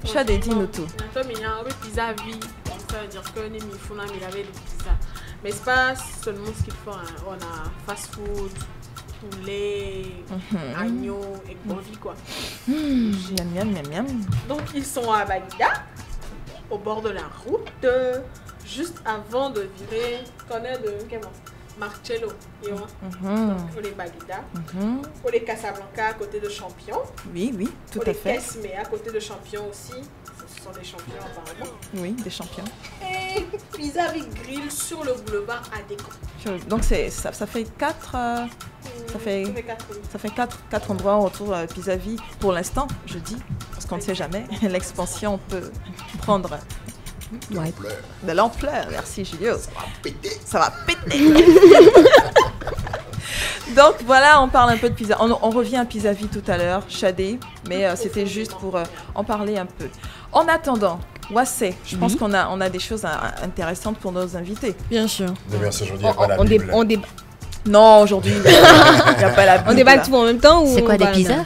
Chadé, dis-nous tout. Pizza Vie, ça veut dire que les mifuna, il avait des pizzas. Mais c'est pas seulement ce qu'ils font. On a fast food, poulet, agneau et bovie quoi. Miam. Donc ils sont à Bagdad, au bord de la route, juste avant de virer, connaît de Marcello. Pour les Bagdad, pour les Casablanca à côté de Champion. Oui, tout à fait. Mais à côté de Champion aussi. Ce sont des champions apparemment. Oui, des champions. Et Pizza Vie Grill sur le boulevard Adéco. Donc ça fait 4 ça fait 4 endroits où on retrouve Pizza Vie pour l'instant, je dis, parce qu'on ne sait jamais. L'expansion peut prendre de l'ampleur. Merci Julio. Ça va péter. Donc voilà, on parle un peu de pizza. On revient à Pizza Vie tout à l'heure, Chadé, mais c'était juste pour en parler un peu. En attendant, Wassé, je pense qu'on a des choses intéressantes pour nos invités. Bien sûr. Non, aujourd'hui, il n'y a pas la Bible. On déballe tout en même temps ou c'est quoi des pizzas?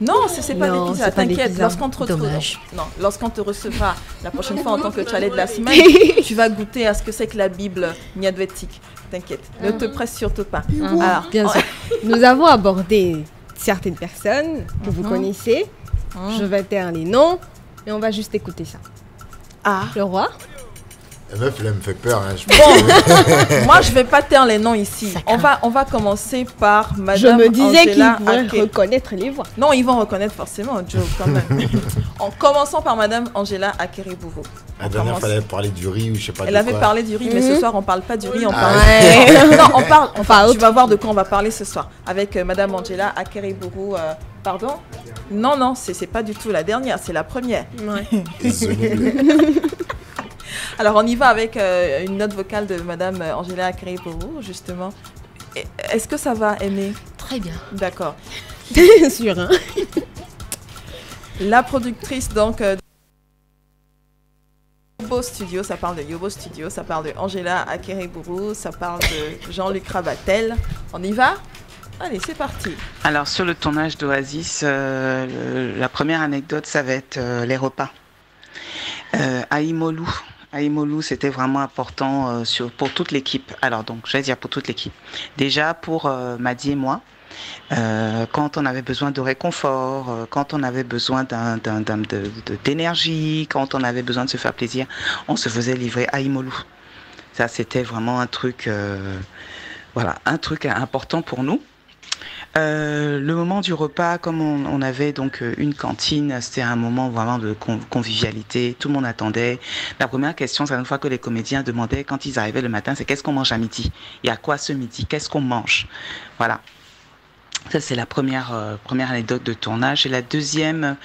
Non, c'est pas des pizzas, t'inquiète. Dommage. Lorsqu'on te recevra la prochaine fois en tant que chalet de la semaine, tu vas goûter à ce que c'est que la Bible Niadwetik. T'inquiète, ne te presse surtout pas. Alors, bien sûr. Nous avons abordé certaines personnes que vous connaissez. Je vais taire les noms et on va juste écouter ça. Le roi. La meuf, elle me fait peur. Hein, bon, moi, je vais pas taire les noms ici. On va commencer par Madame Je me disais qu'ils pourraient reconnaître les voix. Non, ils vont reconnaître forcément, Joe, quand même. En commençant par Madame Angela Akeribourou. La dernière fois, elle avait parlé du riz ou je sais pas. Elle avait parlé du riz, mais ce soir, on parle pas du riz, on parle. Non, on parle. Tu vas voir de quoi on va parler ce soir. Avec Madame Angela Akeribourou. Pardon? Non, c'est pas du tout la dernière, c'est la première. Ouais. Alors, on y va avec une note vocale de Madame Angela Akeribourou, justement. Est-ce que ça va, Aimé? Très bien. D'accord. Bien sûr. Hein. La productrice, donc, Yobo Studio, ça parle de Yobo Studio, ça parle de Angela Akeribourou, ça parle de Jean-Luc Rabatel. On y va? Allez, c'est parti. Alors, sur le tournage d'Oasis, la première anecdote, ça va être les repas. À Imolou, c'était vraiment important pour toute l'équipe. Alors, donc, je vais dire pour toute l'équipe. Déjà, pour Madi et moi, quand on avait besoin de réconfort, quand on avait besoin d'énergie, quand on avait besoin de se faire plaisir, on se faisait livrer à Imolou. Ça, c'était vraiment un truc important pour nous. Le moment du repas, comme on avait donc une cantine, c'était un moment vraiment de convivialité. Tout le monde attendait. La première question, c'est une fois que les comédiens demandaient quand ils arrivaient le matin, c'est qu'est-ce qu'on mange à midi? Il y a quoi ce midi? Qu'est-ce qu'on mange? Voilà. Ça, c'est la première anecdote de tournage. Et la deuxième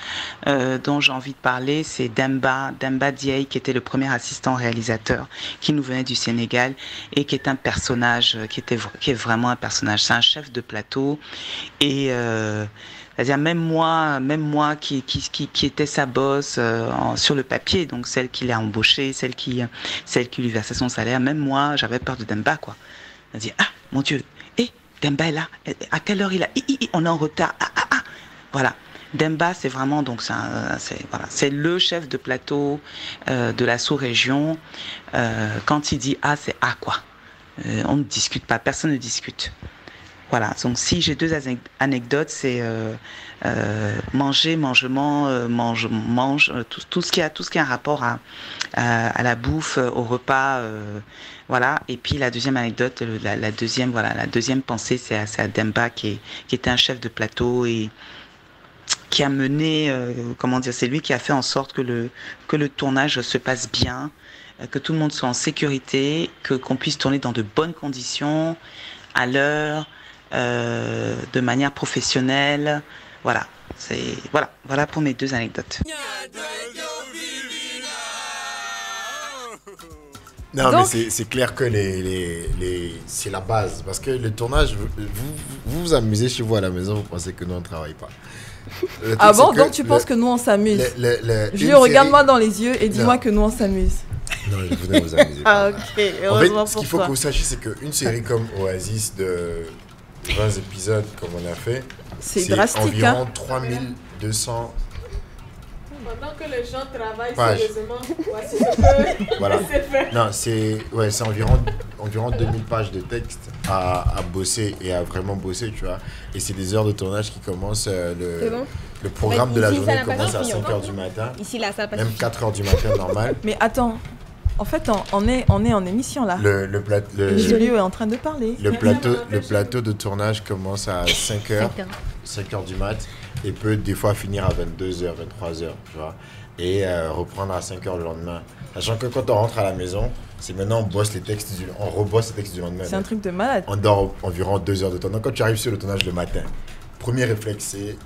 dont j'ai envie de parler, c'est Demba Diaye, qui était le premier assistant réalisateur, qui nous venait du Sénégal et qui est un personnage, qui est vraiment un personnage. C'est un chef de plateau. Et c'est-à-dire même moi qui était sa boss sur le papier, donc celle qui l'a embauchée, celle qui lui versait son salaire, même moi, j'avais peur de Demba, quoi. Elle dit, ah, mon Dieu, Demba est là. À quelle heure il a? On est en retard. Voilà. Demba, c'est vraiment donc c'est le chef de plateau de la sous-région. Quand il dit A, c'est A quoi. On ne discute pas, personne ne discute. Voilà. Donc si j'ai 2 anecdotes, c'est manger, mangement, mange, tout ce qui a un rapport à la bouffe, au repas. Voilà. Et puis la deuxième anecdote, la deuxième pensée, c'est à Demba qui était un chef de plateau et qui a mené, c'est lui qui a fait en sorte que le tournage se passe bien, que tout le monde soit en sécurité, qu'on puisse tourner dans de bonnes conditions, à l'heure, de manière professionnelle. Voilà. Voilà pour mes 2 anecdotes. Non, donc, mais c'est clair que c'est la base. Parce que le tournage, vous vous amusez chez vous à la maison, vous pensez que nous, on ne travaille pas. Ah bon, donc tu penses que nous, on s'amuse? Julio, regarde-moi dans les yeux et dis-moi que nous, on s'amuse. Non, vous ne vous amusez pas. Ah, ok, heureusement ce qu'il faut que vous sachiez, c'est qu'une série comme Oasis de 20 épisodes, comme on a fait, c'est drastique, environ 3200... Pendant que les gens travaillent sérieusement, voici ce que voilà. c'est fait. Non, c'est environ 2000 pages de texte à bosser et à vraiment bosser, tu vois. Et c'est des heures de tournage qui commencent, le programme de la journée commence à 5h du matin, ici, là, ça même 4h du matin normal. Mais attends, en fait, on est en émission là. Julio est en train de parler. Le plateau de tournage commence à 5h du mat. Et peut des fois finir à 22h, 23h, tu vois, et reprendre à 5h le lendemain. Sachant que quand on rentre à la maison, c'est maintenant on rebosse les textes du lendemain. C'est un truc de malade. On dort environ 2 heures de temps. Donc quand tu arrives sur le tournage le matin, premier réflexe c'est...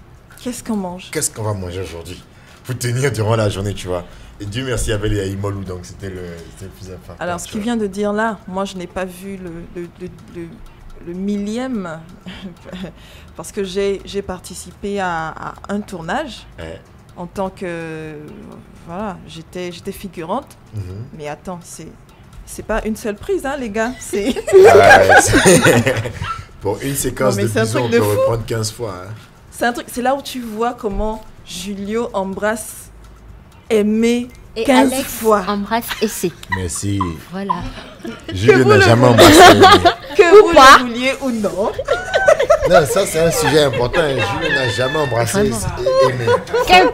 Qu'est-ce qu'on mange? Qu'est-ce qu'on va manger aujourd'hui? Faut tenir durant la journée, tu vois. Et Dieu merci, il y avait les Imolou, donc c'était le plus important. Alors ce qu'il vient de dire là, moi je n'ai pas vu le millième, parce que j'ai participé à un tournage en tant que... Voilà, j'étais figurante. Mais attends, c'est pas une seule prise, hein, les gars. C'est... Pour une séquence de bisous, on peut reprendre 15 fois. Hein. C'est là où tu vois comment Julio embrasse Aimé et 15 Alex fois. Embrasse Essé. Merci. Voilà. Julio n'a jamais embrassé Aimé. Que vous le vouliez ou non. Non, ça c'est un sujet important. Julio n'a jamais embrassé Aimé.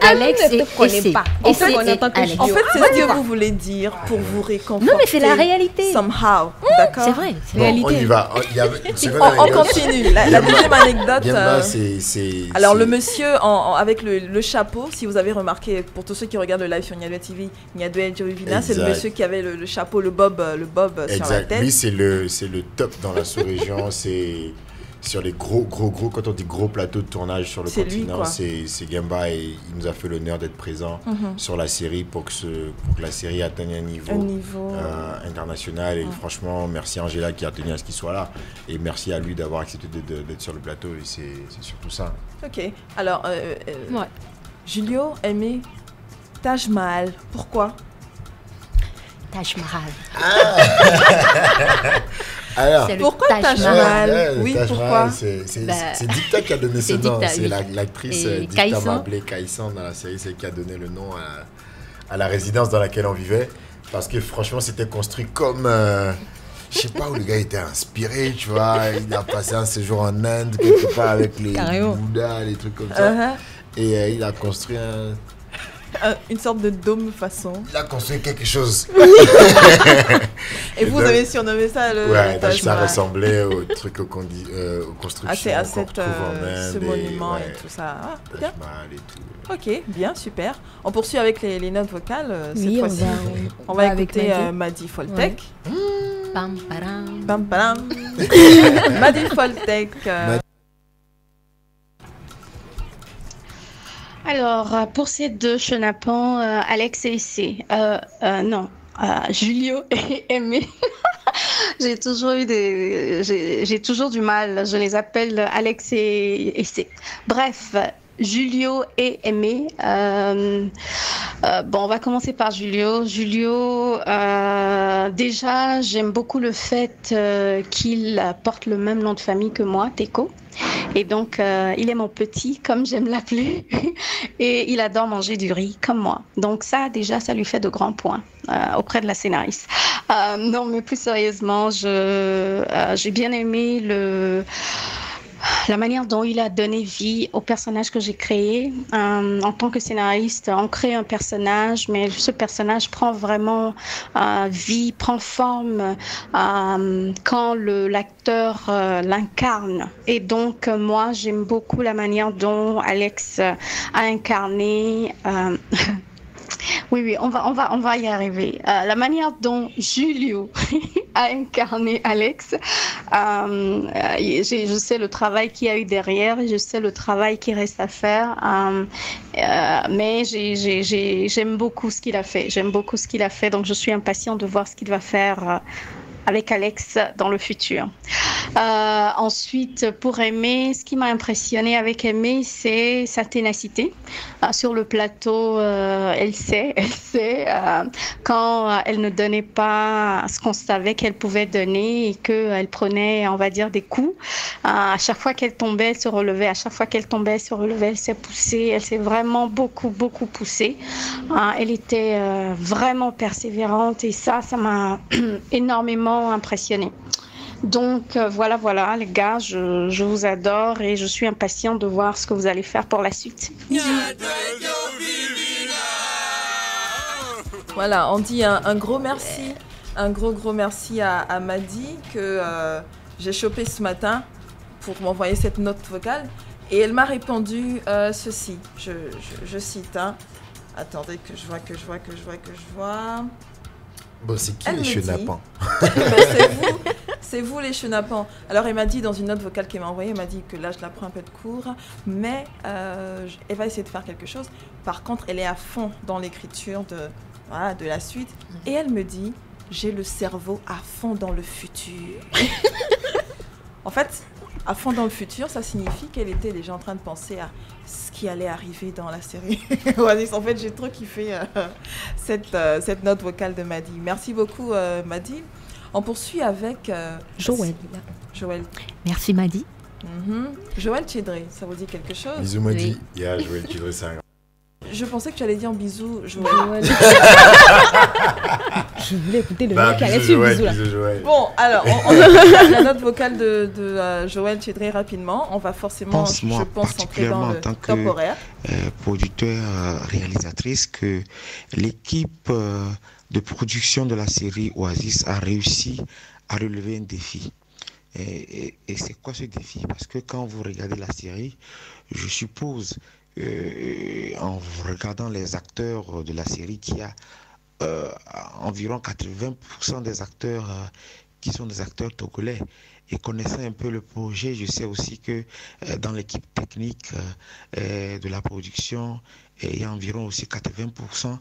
Alex et Essé. En fait, c'est ce que vous voulez dire pour vous réconforter. Non, mais c'est la réalité. Somehow, d'accord. C'est vrai, c'est bon, réalité. On y va. On continue. La deuxième anecdote. Gemba, alors le monsieur avec le chapeau, si vous avez remarqué, pour tous ceux qui regardent le live sur Nyadwe TV, Nyadwe Djorivina, c'est le monsieur qui avait le chapeau, le bob sur la tête. Lui, c'est le top dans la sous-région. C'est sur les gros, quand on dit gros plateau de tournage sur le continent, c'est Gemba, et il nous a fait l'honneur d'être présent sur la série pour que la série atteigne un niveau international. Et franchement, merci Angela qui a tenu à ce qu'il soit là. Et merci à lui d'avoir accepté d'être sur le plateau. Et c'est surtout ça. Ok. Alors, Julio, Aimé, Taj Mahal. Pourquoi? Taj Mahal. Alors, pourquoi Taj Mahal? Oui, pourquoi? C'est Dicta qui a donné ce nom. C'est l'actrice Dicta Mablé Kaïsan dans la série, c'est qui a donné le nom à la résidence dans laquelle on vivait. Parce que franchement, c'était construit comme... je sais pas où le gars était inspiré, tu vois. Il a passé un séjour en Inde, quelque part avec les Bouddhas, les trucs comme ça. Et il a construit une sorte de dôme façon. Il a construit quelque chose. Et vous avez surnommé ça le Taj Mahal. Ça ressemblait au truc aux constructions qu'on retrouve en Inde. Ce monument et tout ça. Taj Mahal et tout. Ok, bien, super. On poursuit avec les notes vocales cette fois-ci. On va écouter Madi Foltek. Pam param. Pam param. Madi Foltek. Alors, pour ces deux chenapans, Alex et Essé, Julio et Aimé, j'ai toujours du mal, je les appelle Alex et Essé. Bref, Julio et Aimé. Bon, on va commencer par Julio. Julio, déjà, j'aime beaucoup le fait qu'il porte le même nom de famille que moi, Teko. Et donc, il est mon petit, comme j'aime l'appeler. Et il adore manger du riz, comme moi. Donc ça, déjà, ça lui fait de grands points auprès de la scénariste. Non, mais plus sérieusement, j'ai bien aimé la manière dont il a donné vie au personnage que j'ai créé. En tant que scénariste, on crée un personnage, mais ce personnage prend vraiment vie, prend forme quand l'acteur l'incarne. Et donc, moi, j'aime beaucoup la manière dont Alex a incarné... Oui, on va y arriver. La manière dont Julio a incarné Alex, je sais le travail qu'il y a eu derrière, je sais le travail qui reste à faire, mais j'aime beaucoup ce qu'il a fait. J'aime beaucoup ce qu'il a fait, donc je suis impatiente de voir ce qu'il va faire avec Alex dans le futur. Ensuite, pour Aimé, ce qui m'a impressionné avec Aimé, c'est sa ténacité. Sur le plateau, elle sait quand elle ne donnait pas ce qu'on savait qu'elle pouvait donner et qu'elle prenait, on va dire, des coups. À chaque fois qu'elle tombait, elle se relevait. À chaque fois qu'elle tombait, elle se relevait. Elle s'est poussée. Elle s'est vraiment beaucoup poussée. Elle était vraiment persévérante et ça m'a énormément impressionnée. Donc voilà les gars, je vous adore et je suis impatiente de voir ce que vous allez faire pour la suite. Voilà, on dit un gros merci, un gros merci à Madi que j'ai chopé ce matin pour m'envoyer cette note vocale et elle m'a répondu ceci, je cite, hein. Attendez que je vois. Bon, c'est qui les chenapans? C'est vous les chenapans. Alors elle m'a dit dans une note vocale qu'elle m'a envoyée, elle m'a dit que là je la prends un peu de court, mais elle va essayer de faire quelque chose. Par contre, elle est à fond dans l'écriture de la suite. Et elle me dit, j'ai le cerveau à fond dans le futur. En fait, à fond dans le futur, ça signifie qu'elle était déjà en train de penser à ce qui allait arriver dans la série. En fait, j'ai trop kiffé cette note vocale de Madi. Merci beaucoup, Madi. On poursuit avec Joël. Joël. Merci, Madi. Joël Tchédré, ça vous dit quelque chose? Bisous, Madi. Yeah, Joël Tchédré, c'est un grand. Je pensais que tu allais dire bisous, Joël. Je voulais écouter le mec qui allait sur bisous là. Bon, alors, on écoute la note vocale de Joël Tchédré rapidement. On va forcément, je pense, entrer dans le top horaire. Producteur, réalisatrice, que l'équipe de production de la série Oasis a réussi à relever un défi. Et c'est quoi ce défi? Parce que quand vous regardez la série, je suppose, en regardant les acteurs de la série, qu'il y a environ 80% des acteurs qui sont des acteurs togolais. Et connaissant un peu le projet, je sais aussi que dans l'équipe technique de la production, il y a environ aussi 80%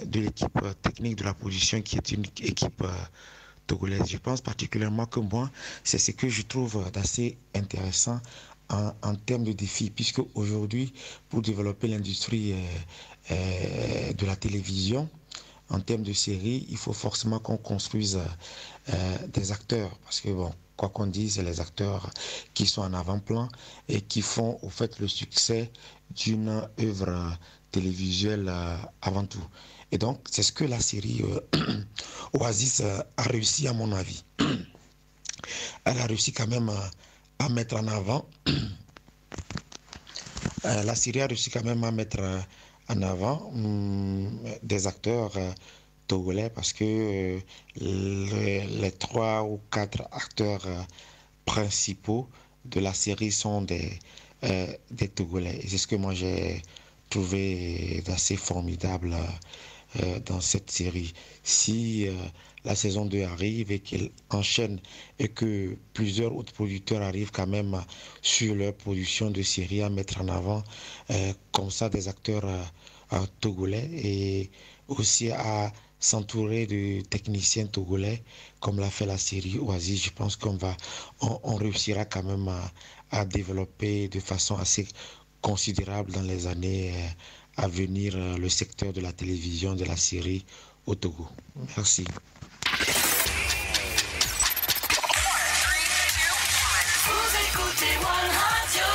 de l'équipe technique de la production qui est une équipe togolaise. Je pense particulièrement que moi, c'est ce que je trouve d'assez intéressant en termes de défis, puisque aujourd'hui, pour développer l'industrie de la télévision, en termes de séries, il faut forcément qu'on construise des acteurs, parce que bon, quoi qu'on dise, c'est les acteurs qui sont en avant-plan et qui font au fait le succès d'une œuvre télévisuelle avant tout. Et donc, c'est ce que la série Oasis a réussi, à mon avis. Elle a réussi quand même à mettre en avant. La série a réussi quand même à mettre en avant des acteurs togolais, parce que les 3 ou 4 acteurs principaux de la série sont des Togolais. Et c'est ce que moi j'ai trouvé d'assez formidable dans cette série. Si la saison 2 arrive et qu'elle enchaîne et que plusieurs autres producteurs arrivent quand même sur leur production de série à mettre en avant comme ça des acteurs togolais, et aussi à s'entourer de techniciens togolais comme l'a fait la série Oasis, je pense qu'on réussira quand même à développer de façon assez considérable dans les années à venir le secteur de la télévision, de la série au Togo. Merci. Vous écoutez One Radio,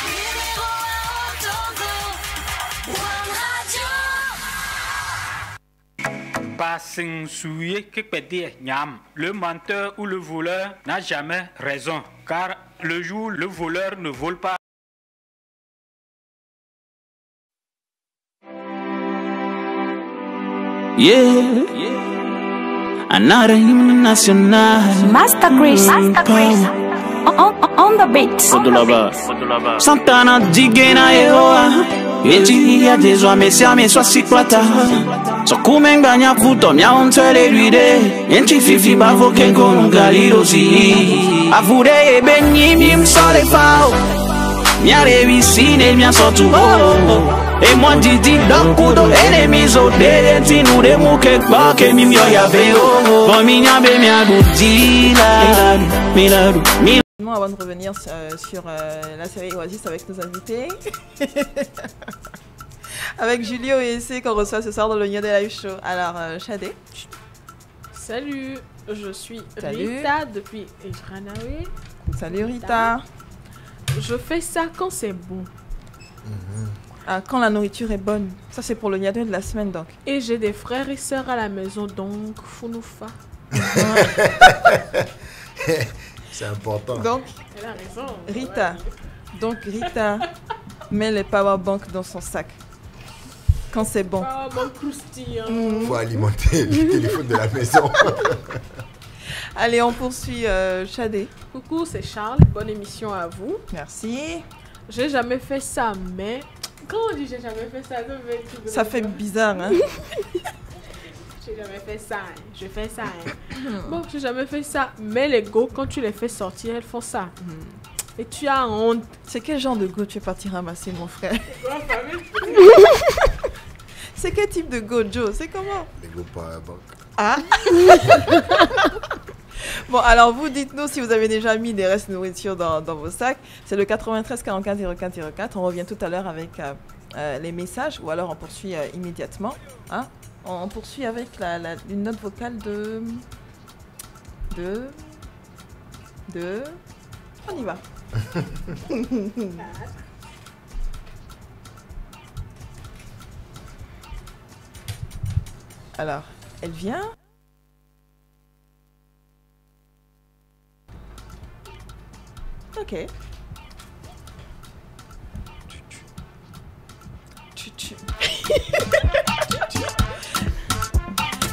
numéro 1 au Togo. One Radio. Passing souillé que pédé nyam. Le menteur ou le voleur n'a jamais raison, car le jour le voleur ne vole pas. Yeah, another hymn national. Master Chris, on the beat. Santana digena eroa. Eti ya deswa mesia meswa sikwata. So kumenganya puto mia ontele luide. Enti fifi bavo kengo nungaliro si. Avude ebenyi mim sole fao. Mia revisine mia sotu ho. Et moi didi dokudo enemies au denti nous de mouke bake mi mio ya veo bon mi nyabe mi adudi la miladu. Avant de revenir sur la série Oasis avec nos invités, avec Julio et Essé qu'on reçoit ce soir dans le Nia de Live Show. Alors, Shadé. Salut, je suis Rita depuis Ejranawe. Salut Rita. Je fais ça quand c'est bon. Ah, quand la nourriture est bonne. Ça, c'est pour le Nia de la semaine, donc. Et j'ai des frères et sœurs à la maison, donc Funoufa. C'est important. Donc, elle a raison. Rita. Donc, Rita met les powerbanks dans son sac. Quand c'est bon. Powerbank croustillant. Faut alimenter le téléphone de la maison. Allez, on poursuit Shadé. Coucou, c'est Charles. Bonne émission à vous. Merci. J'ai jamais fait ça, mais... Quand on dit j'ai jamais fait ça, ça fait bizarre, hein. J'ai jamais fait ça, hein. Je fais ça. Hein. Bon, j'ai jamais fait ça, mais les go, quand tu les fais sortir, elles font ça. Et tu as honte. C'est quel genre de go tu es parti ramasser, mon frère? C'est quel type de go, Joe? C'est comment? Les go powerbank. Ah. Bon, alors vous dites-nous si vous avez déjà mis des restes de nourriture dans vos sacs. C'est le 93 44 04 04. On revient tout à l'heure avec les messages ou alors on poursuit immédiatement. Hein? On poursuit avec une note vocale de... On y va. Alors, elle vient. Ok.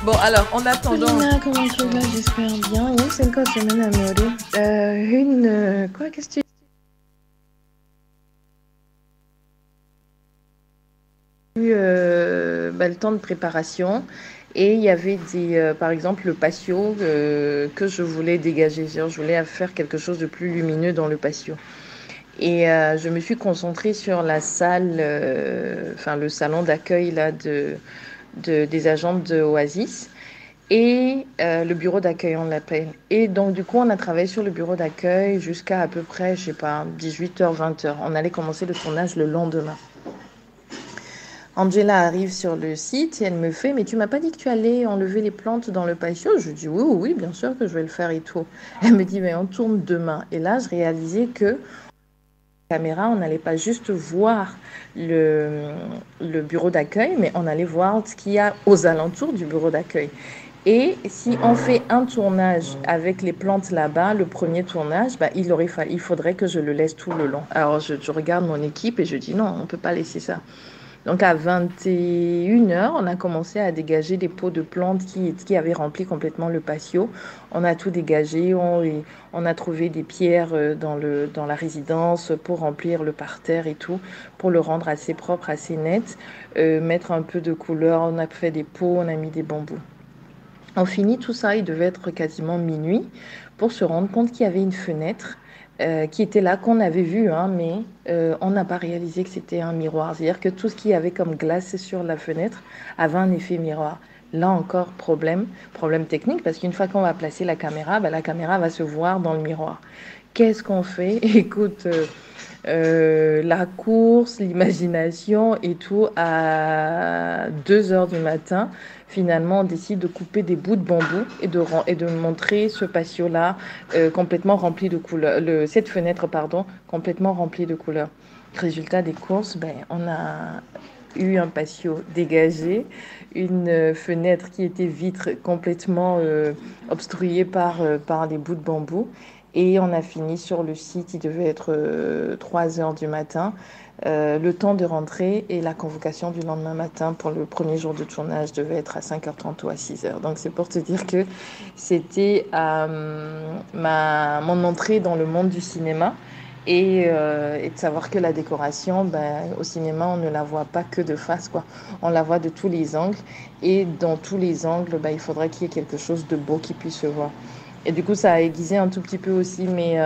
Bon, alors, en attendant... Comment tu vas? J'espère bien. C'est encore semaine à Quoi, qu'est-ce que tu... le temps de préparation et il y avait par exemple le patio que je voulais dégager. Je voulais faire quelque chose de plus lumineux dans le patio. Et je me suis concentrée sur la salle, le salon d'accueil là, des agents de Oasis et le bureau d'accueil, on l'appelle. Et donc, du coup, on a travaillé sur le bureau d'accueil jusqu'à à peu près, 18h, 20h. On allait commencer le tournage le lendemain. Angela arrive sur le site et elle me fait « Mais tu m'as pas dit que tu allais enlever les plantes dans le patio ?» Je dis « Oui, bien sûr que je vais le faire et tout. » Elle me dit « Mais on tourne demain. » Et là, je réalisais que caméra, on n'allait pas juste voir le bureau d'accueil, mais on allait voir ce qu'il y a aux alentours du bureau d'accueil. Et si on fait un tournage avec les plantes là-bas, le premier tournage, il faudrait que je le laisse tout le long. Alors, je regarde mon équipe et je dis non, on ne peut pas laisser ça. Donc, à 21h, on a commencé à dégager des pots de plantes qui avaient rempli complètement le patio. On a tout dégagé, on a trouvé des pierres dans la résidence pour remplir le parterre et tout, pour le rendre assez propre, assez net, mettre un peu de couleur. On a fait des pots, on a mis des bambous. On finit tout ça, il devait être quasiment minuit, pour se rendre compte qu'il y avait une fenêtre qui était là, qu'on avait vu, hein, mais on n'a pas réalisé que c'était un miroir. C'est-à-dire que tout ce qu'il y avait comme glace sur la fenêtre avait un effet miroir. Là encore, problème technique, parce qu'une fois qu'on va placer la caméra va se voir dans le miroir. Qu'est-ce qu'on fait? Écoute, la course, l'imagination et tout. À 2h du matin, finalement, on décide de couper des bouts de bambou et de montrer ce patio-là complètement rempli de couleurs, cette fenêtre, pardon, complètement remplie de couleurs. Résultat des courses, on a eu un patio dégagé, une fenêtre qui était vitre complètement obstruée par des bouts de bambou. Et on a fini sur le site, il devait être 3h du matin, le temps de rentrer et la convocation du lendemain matin pour le premier jour de tournage devait être à 5h30 ou à 6h. Donc c'est pour te dire que c'était mon entrée dans le monde du cinéma et de savoir que la décoration, au cinéma, on ne la voit pas que de face, quoi. On la voit de tous les angles et dans tous les angles, il faudrait qu'il y ait quelque chose de beau qui puisse se voir. Et du coup, ça a aiguisé un tout petit peu aussi mes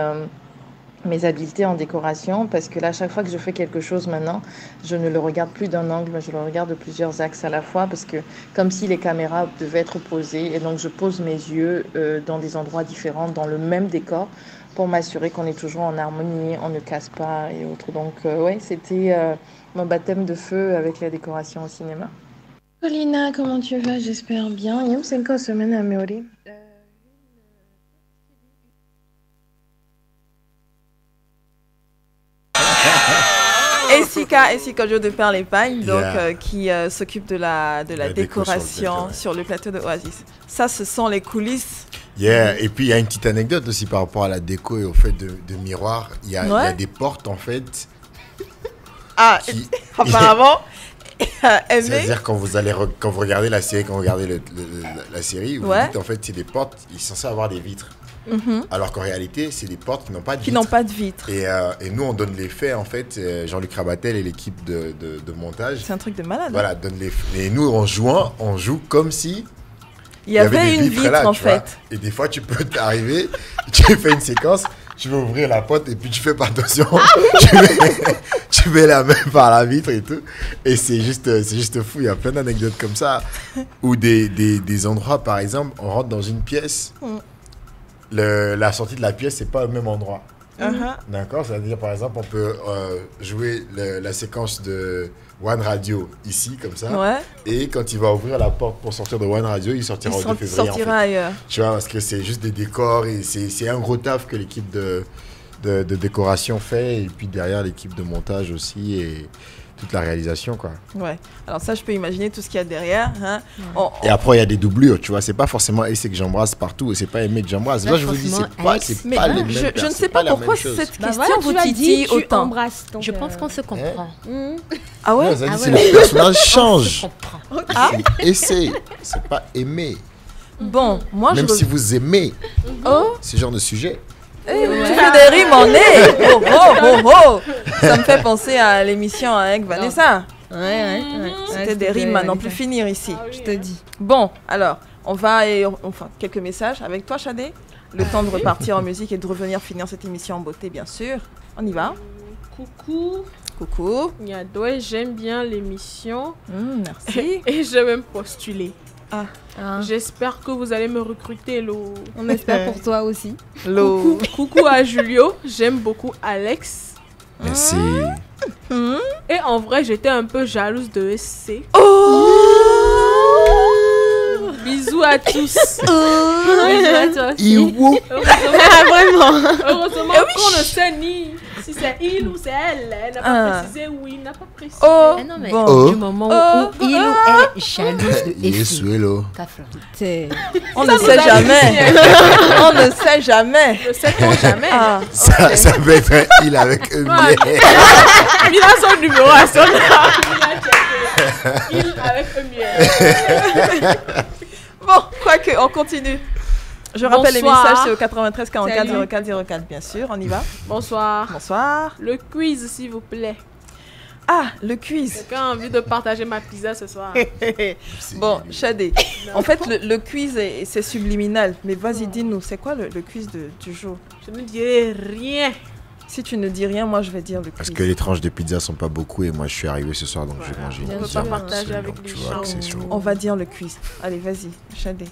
habiletés en décoration parce que là, chaque fois que je fais quelque chose maintenant, je ne le regarde plus d'un angle, mais je le regarde de plusieurs axes à la fois parce que comme si les caméras devaient être posées et donc je pose mes yeux dans des endroits différents, dans le même décor pour m'assurer qu'on est toujours en harmonie, on ne casse pas et autres. Donc, ouais, c'était mon baptême de feu avec la décoration au cinéma. Paulina, comment tu vas? J'espère bien. Il y a 5 semaines à Méori. Essika Jo de Perles-Épagnes, donc qui s'occupe de la décoration sur le plateau de Oasis. Ça, ce sont les coulisses. Yeah, et puis il y a une petite anecdote aussi par rapport à la déco et au fait de miroir. Il y a des portes en fait. Apparemment. C'est-à-dire quand vous regardez la série, la série, vous dites en fait c'est des portes, ils sont censés avoir des vitres. Alors qu'en réalité, c'est des portes qui n'ont pas de vitres. Et nous, on donne les faits, en fait. Jean-Luc Rabatel et l'équipe de montage. C'est un truc de malade. Voilà, donne les faits. Et nous, en jouant, on joue comme si il y avait une vitre là, en fait. Et des fois, tu peux t'arriver, tu fais une séquence, tu veux ouvrir la porte et puis tu fais pas attention. tu mets la main par la vitre et tout. Et c'est juste fou. Il y a plein d'anecdotes comme ça. Ou des endroits, par exemple, on rentre dans une pièce. La sortie de la pièce, c'est pas au même endroit. D'accord, c'est-à-dire par exemple, on peut jouer la séquence de One Radio ici, comme ça. Ouais. Et quand il va ouvrir la porte pour sortir de One Radio, il sortira au 2 février. Il sortira ailleurs. Tu vois, parce que c'est juste des décors et c'est un gros taf que l'équipe de décoration fait. Et puis derrière, l'équipe de montage aussi. Et toute la réalisation, quoi. Ouais. Alors ça, je peux imaginer tout ce qu'il y a derrière. Hein. Et après, il y a des doublures, tu vois. C'est pas forcément Aissé que j'embrasse partout et c'est pas Aimé que j'embrasse. Moi, je vous dis, c'est pas les mêmes. Je ne sais pas pourquoi cette question vous titille autant. Je pense qu'on se comprend. Ah ouais? C'est le personnage change. C'est Aissé, c'est pas Aimé. Bon, moi même si vous aimez ce genre de sujet. Tu fais des rimes en nez. Ça me fait penser à l'émission avec Vanessa. Ouais. C'était des rimes à n'en plus finir ici. Je te dis. Bon, alors, on va quelques messages avec toi, Shadé. Le temps de repartir en musique et de revenir finir cette émission en beauté, bien sûr. On y va. Coucou. Nyadoé, j'aime bien l'émission. Merci. Et je vais me postuler. J'espère que vous allez me recruter, Lo. On espère pour toi aussi. Lo. Coucou à Julio, j'aime beaucoup Alex. Merci. Et en vrai, j'étais un peu jalouse de SC. Bisous à tous. Bisous à toi aussi. Heureusement qu'on ne sait ni si c'est il ou c'est elle. Elle n'a pas précisé ou il n'a pas précisé. Non, mais du moment où il ou elle est jalouse de SC. On ne sait jamais. On ne sait jamais. Ne sait-on jamais. Ça peut être un il avec un miel. Il a son numéro à son il avec un miel. Bon, quoique, on continue. Je rappelle les messages, c'est au 93 44 04 04, bien sûr. On y va. Bonsoir. Bonsoir. Le quiz, s'il vous plaît. Ah, le quiz. Quelqu'un a envie de partager ma pizza ce soir? Bon, Shadé. En fait, le quiz, c'est subliminal. Mais vas-y, dis-nous, c'est quoi le quiz du jour? Je ne dirai rien. Si tu ne dis rien, moi je vais dire le quiz. Parce que les tranches de pizza sont pas beaucoup et moi je suis arrivé ce soir donc je vais manger une pizza. On va partager avec les gens. On va dire le quiz. Allez, vas-y, Shadé.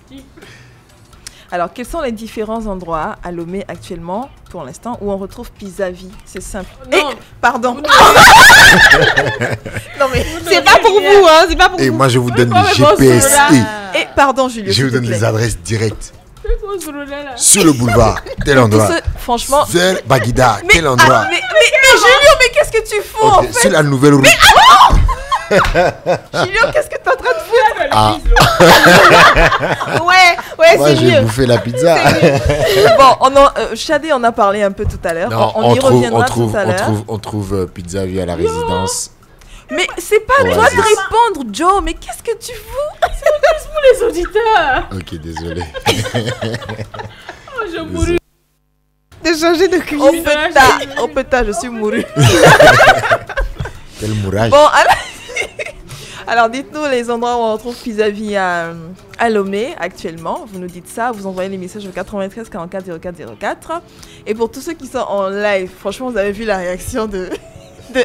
Alors, quels sont les différents endroits à Lomé actuellement, pour l'instant, où on retrouve Pizza Vie? C'est simple. Non. Pardon. Non, mais C'est pas pour vous, hein, c'est pas pour Et vous. moi, je vous donne Ouais, le mais bon, GPS. Et pardon, Julio. Je vous s'il te donne plaît. les adresses directes. là. Sur le boulevard, tel endroit. Franchement. Sur Baguida, tel endroit. Mais Julio, mais qu'est-ce que tu fous en Ok, fait? sur la nouvelle route. Julio, qu'est-ce que t'es en train de foutre? Ah. Ouais, Moi, c'est je vais mieux. bouffer la pizza. Bon, Shadé en a parlé un peu tout à l'heure. Non, On y reviendra tout à l'heure. on trouve Pizza Vie à la résidence. Mais c'est pas à toi de Oasis. répondre, Joe. Mais qu'est-ce que tu fous? C'est juste pour les auditeurs. Ok, désolé. Oh, je mourus. De changer de cuisine. Oh putain, je suis mouru. Quel mourage. Bon, alors dites-nous les endroits où on retrouve Pizza Vie à Lomé actuellement. Vous nous dites ça, vous envoyez les messages au 93 44 04 04. Et pour tous ceux qui sont en live, franchement, vous avez vu la réaction de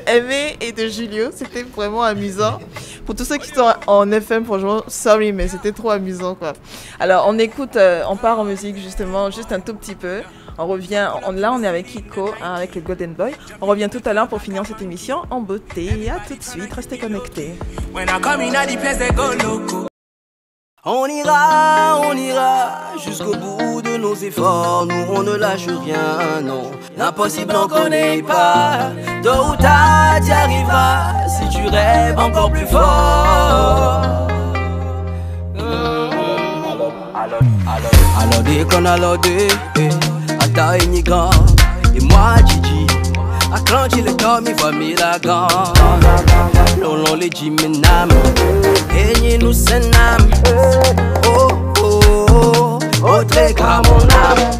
Aimé et de Julio, c'était vraiment amusant. Pour tous ceux qui sont en FM, franchement, sorry, mais c'était trop amusant, quoi. Alors, on écoute, on part en musique, justement, juste un tout petit peu. On revient, là, on est avec Kiko, hein, avec le Golden Boy. On revient tout à l'heure pour finir cette émission en beauté. À tout de suite, restez connectés. On ira jusqu'au bout de nos efforts. Nous on ne lâche rien, non. L'impossible on connaît pas. Tôt ou tard t'y arriveras si tu rêves encore plus fort. Alors déconne alors Ata Inigan et moi Gigi. A clenché le corps mi famille la gang. Lolon les jimenam. Enye nous senam. Oh oh oh. Autre gra mon âme.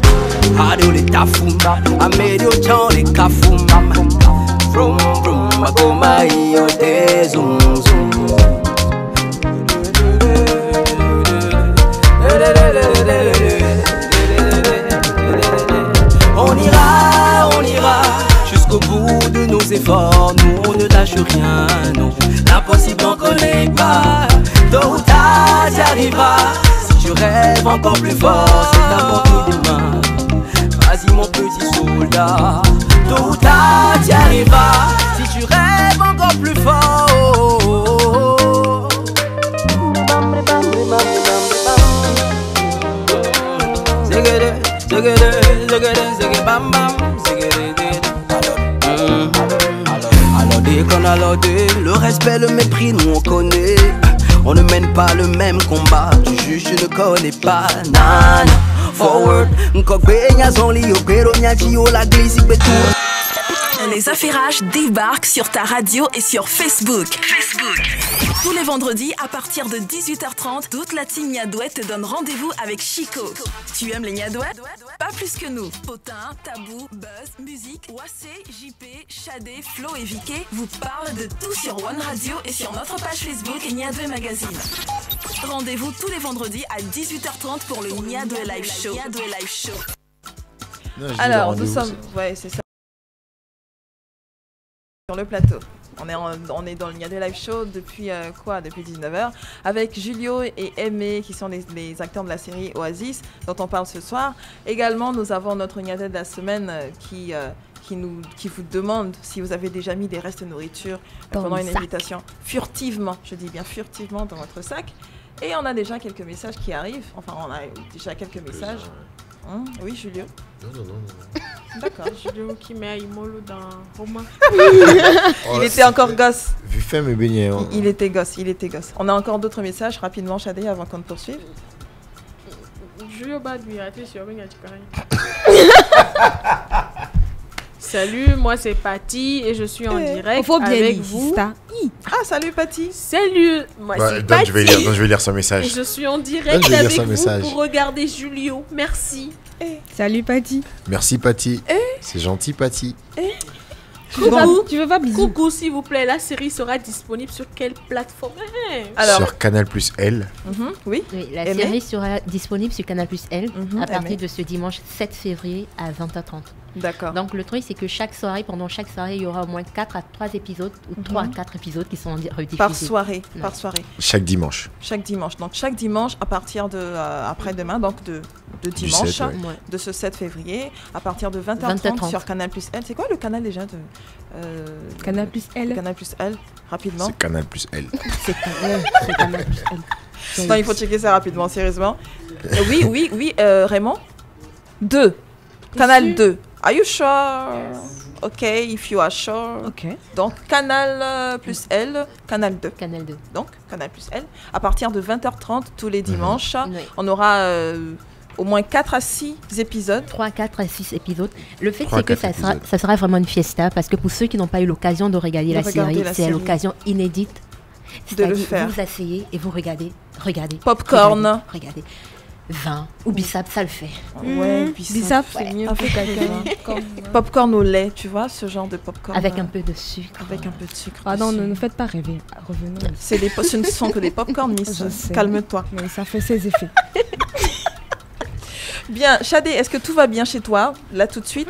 Hado les tafoum. Amédio chan les kafoum. Vroom vroom. Makoma iyo te zoom zoom. On ira jusqu'au bout de nos efforts. Nous on ne lâche rien, non. L'impossible on connaît pas. Tôt ou tard t'y arriveras si tu rêves encore plus fort. C'est ta portée des mains. Vas-y mon petit soldat. Tôt ou tard t'y arriveras si tu rêves encore plus fort. Alors le respect, le mépris, nous on connaît. On ne mène pas le même combat. Tu juges, tu ne connais pas. Nan, forward. Les affairages débarquent sur ta radio et sur Facebook. Tous les vendredis, à partir de 18h30, toute la team Niadouet te donne rendez-vous avec Chico. Tu aimes les Niadouet? Pas plus que nous. Potin, Tabou, Buzz, Musique, Wassé, JP, Shadé, Flo et Vicky vous parlent de tout sur One Radio et sur notre page Facebook Niadouet Magazine. Rendez-vous tous les vendredis à 18h30 pour le Niadouet Live Show. Non, Alors, nous sommes... Ouais, c'est ça. Sur le plateau. On est dans le Niadouet Live Show depuis depuis 19h avec Julio et Aimé qui sont les acteurs de la série Oasis dont on parle ce soir. Également, nous avons notre Niadouet de la semaine qui vous demande si vous avez déjà mis des restes de nourriture pendant une invitation furtivement, je dis bien furtivement, dans votre sac. Et on a déjà quelques messages qui arrivent. Enfin, on a déjà quelques messages. Oui, Julio. Non. D'accord, Julio qui met Aïmolo dans Roma. Il était encore gosse. Vu fait mes beignets. Il était gosse. On a encore d'autres messages rapidement, Shadé, avant qu'on ne poursuive. Julio Badui, attention, Salut, moi c'est Patty et je suis en direct avec vous. Ah, salut Patty. Salut, moi c'est donc Patty. je vais lire son message. Et je suis en direct avec vous pour regarder Julio. Merci. Salut Patty. Merci Patty. C'est gentil Patty. Tu veux pas bisous? Coucou, s'il vous plaît, la série sera disponible sur quelle plateforme? Alors, sur Canal Plus L. Oui, la série sera disponible sur Canal Plus L à partir de ce dimanche 7 février à 20h30. D'accord. Donc le truc, c'est que pendant chaque soirée, il y aura au moins 4 à 3 épisodes ou 3 à 4 épisodes qui sont rediffusés. Par soirée. Chaque dimanche. Donc chaque dimanche à partir de après-demain, donc de dimanche, 7, ouais. de ce 7 février, à partir de 20h30 sur Canal Plus L. C'est quoi le canal déjà de Canal Plus L. Canal Plus L, rapidement. C'est Canal Plus L. C'est Canal Plus L. Non, il faut checker ça rapidement, sérieusement. Oui, Raymond. 2. Canal 2. Are you sure? Ok, if you are sure. Ok. Donc, Canal Plus L, Canal 2. Canal 2. Donc, Canal Plus L. À partir de 20h30 tous les dimanches, Oui. on aura au moins 4 à 6 épisodes. 3, 4 à 6 épisodes. Le fait, 3 c'est que à 4 ça sera vraiment une fiesta parce que pour ceux qui n'ont pas eu l'occasion de regarder la série, c'est l'occasion inédite de le C'est-à-dire, faire. vous asseyez et vous regardez. Popcorn. Regardez. Vin ou bissap, ça le fait. Ouais, bissap, c'est mieux que caca. Popcorn au lait, tu vois, ce genre de popcorn. Avec un peu de sucre. Avec un peu de sucre. Ah non, dessus. ne nous faites pas rêver. Revenons. Ce ne sont que des popcorn, Miss. Je sais. Calme-toi. Mais ça fait ses effets. Bien, Shadé, est-ce que tout va bien chez toi, là tout de suite?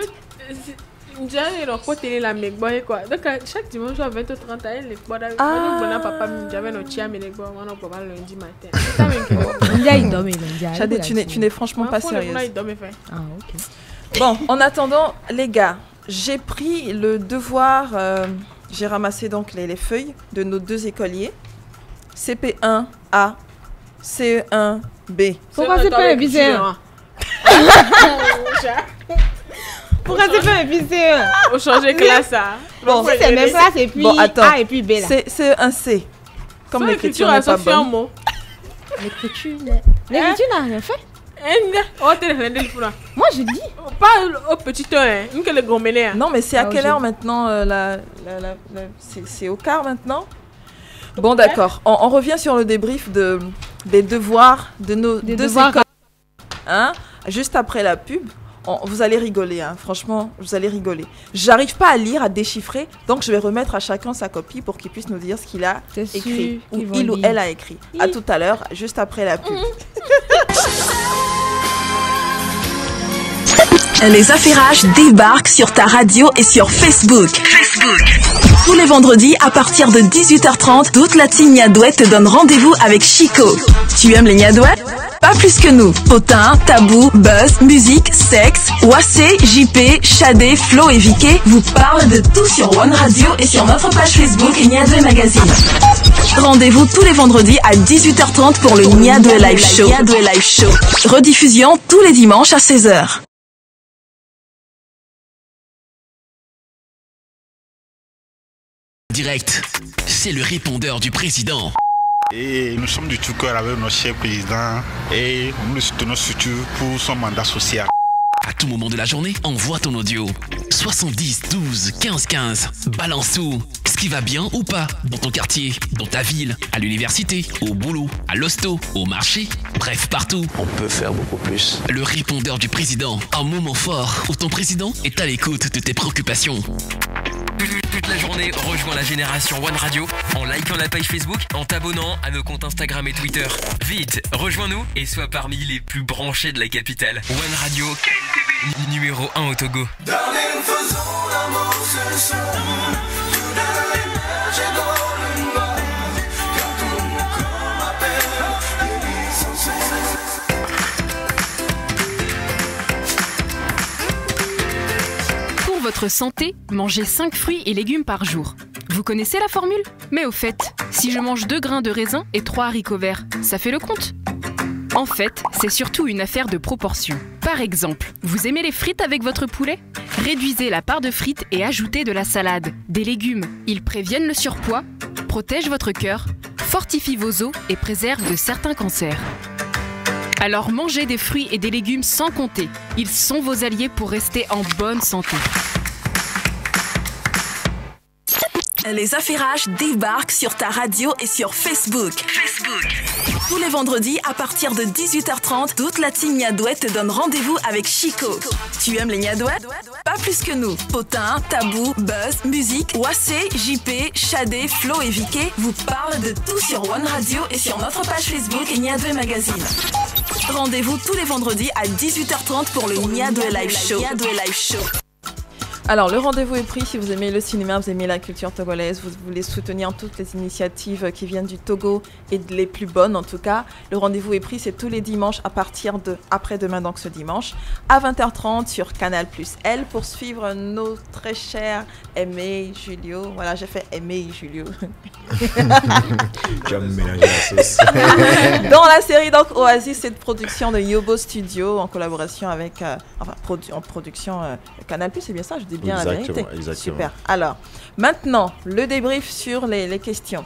J'avais le côté la mec boy quoi. Donc chaque dimanche à 20h30 elle les bois papa j'avais notre chien mais les bois on pas lundi matin. Ça il dort lundi. Shadé, tu n'es franchement pas sérieuse. Ah OK. Bon, en attendant les gars, j'ai pris le devoir j'ai ramassé donc les feuilles de nos deux écoliers. CP1A, CE1B. Pourquoi c'est pas un CE1? Pourquoi c'est pas un CE1? On change classe ça. Bon, si c'est même classe et puis A et puis B là. C'est CE1C. Comme l'écriture n'est pas bonne. L'écriture n'a rien fait. Moi je dis. Pas au petit hein. Que les gros ménères. Non, mais c'est à quelle heure maintenant c'est au quart maintenant. Bon, d'accord. On revient sur le débrief des devoirs de nos deux écoles. Hein? Juste après la pub. Vous allez rigoler, hein. Franchement, vous allez rigoler. J'arrive pas à lire, à déchiffrer, donc je vais remettre à chacun sa copie pour qu'il puisse nous dire ce qu'il a écrit, ou il ou elle a écrit. À tout à l'heure, juste après la pub. Les Affairages débarquent sur ta radio et sur Facebook. Tous les vendredis, à partir de 18h30, toute la team Niadouette te donne rendez-vous avec Chico. Tu aimes les Niadouettes? Pas plus que nous. Potin, Tabou, Buzz, musique, sexe, Wassé, JP, Shadé, Flo et Vicky vous parlent de tout sur One Radio et sur notre page Facebook Niadoué Magazine. Rendez-vous tous les vendredis à 18h30 pour le Niadoué Live Show. Rediffusion tous les dimanches à 16h. Direct, c'est le répondeur du président. Et nous sommes du tout cœur avec notre cher président et nous le soutenons surtout pour son mandat social. À tout moment de la journée, envoie ton audio. 70 12 15 15. Balance tout. Ce qui va bien ou pas dans ton quartier, dans ta ville, à l'université, au boulot, à l'hosto, au marché, bref, partout. On peut faire beaucoup plus. Le répondeur du président. Un moment fort où ton président est à l'écoute de tes préoccupations. Toute la journée, rejoins la génération One Radio en likant la page Facebook, en t'abonnant à nos comptes Instagram et Twitter. Vite, rejoins-nous et sois parmi les plus branchés de la capitale. One Radio, numéro 1 au Togo. Darling, faisons l'amour ce soir. Tout de l'énergie dans le noir. Car ton corps m'appelle. Il est censé. Pour votre santé, mangez 5 fruits et légumes par jour. Vous connaissez la formule? Mais au fait, si je mange 2 grains de raisin et 3 haricots verts, ça fait le compte? En fait, c'est surtout une affaire de proportion. Par exemple, vous aimez les frites avec votre poulet? Réduisez la part de frites et ajoutez de la salade, des légumes. Ils préviennent le surpoids, protègent votre cœur, fortifient vos os et préservent de certains cancers. Alors mangez des fruits et des légumes sans compter. Ils sont vos alliés pour rester en bonne santé. Les Affairages débarquent sur ta radio et sur Facebook. Tous les vendredis, à partir de 18h30, toute la team Niadouette te donne rendez-vous avec Chico. Tu aimes les Niadouettes? Pas plus que nous. Potin, Tabou, Buzz, musique, Wassé, JP, Shadé, Flo et Vicky vous parlent de tout sur One Radio et sur notre page Facebook Niadoué Magazine. Rendez-vous tous les vendredis à 18h30 pour le Niadoué Live Show. Alors, le rendez-vous est pris si vous aimez le cinéma, vous aimez la culture togolaise, vous voulez soutenir toutes les initiatives qui viennent du Togo et les plus bonnes en tout cas. Le rendez-vous est pris, c'est tous les dimanches à partir de après-demain, donc ce dimanche, à 20h30 sur Canal Plus L pour suivre nos très chers Aimé, Julio. Voilà, j'ai fait Aimé et Julio. Tu vas me mélanger la sauce. Dans la série donc Oasis, c'est une production de Yobo Studio en collaboration avec, en production Canal Plus, c'est bien ça, je dis bien la vérité. Exactement. Super. Alors, maintenant, le débrief sur les questions.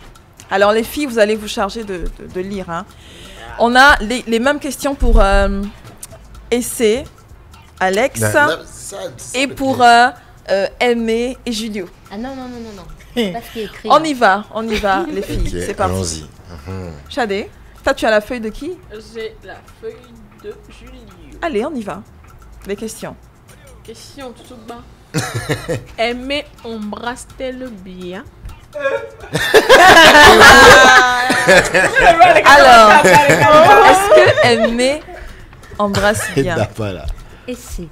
Alors, les filles, vous allez vous charger de lire. Hein. On a les mêmes questions pour Essai, Alex, et pour Aimé et Julio. Ah non. C'est pas ce qui est écrit. On y va, les filles. Okay, c'est parti. allons-y. Shadé, toi, tu as la feuille de qui? J'ai la feuille de Julio. Allez, on y va. Les questions. Question tout bas. Aimé embrasse-t-elle bien? Alors, est-ce que Aimé embrasse bien? Et c'est.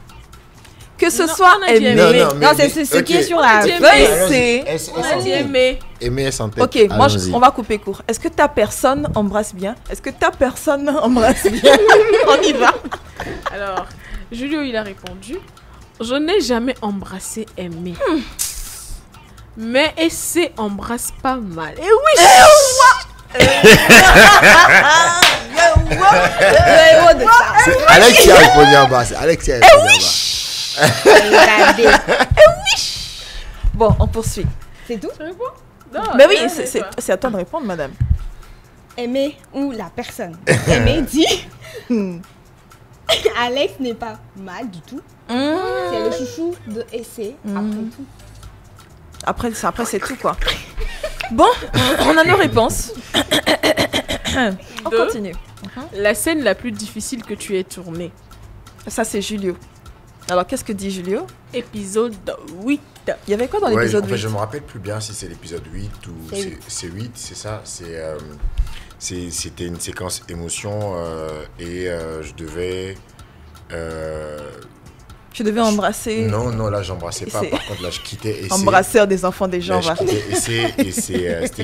Que ce soit Aimé. Non, c'est ce qui est sur la feuille. C'est Aimé. Aimé est en tête. Ok, moi on va couper court. Est-ce que ta personne embrasse bien? Est-ce que ta personne embrasse bien? On y va. Alors, Julio, il a répondu. Je n'ai jamais embrassé Aimé. Mais Essai embrasse pas mal. Et oui! C'est Alex qui a répondu en bas. C'est Alex qui a répondu en bas. Bon, on poursuit. C'est tout? Mais oui, c'est à toi de répondre, madame. Aimer ou la personne. Aimer dit Alex n'est pas mal du tout. C'est le chouchou de Essai, après tout. Après c'est tout quoi. Bon, on a nos réponses. On continue. La scène la plus difficile que tu aies tournée. Ça c'est Julio. Alors qu'est-ce que dit Julio? Épisode 8. Il y avait quoi dans l'épisode 8? Je me rappelle plus bien si c'est l'épisode 8 ou c'est 8, c'est ça. C'était une séquence émotion et je devais... Tu devais embrasser... Non, là, j'embrassais pas. Par contre, là, je quittais Essai. Embrasseur des enfants des gens, là, je quittais Essai et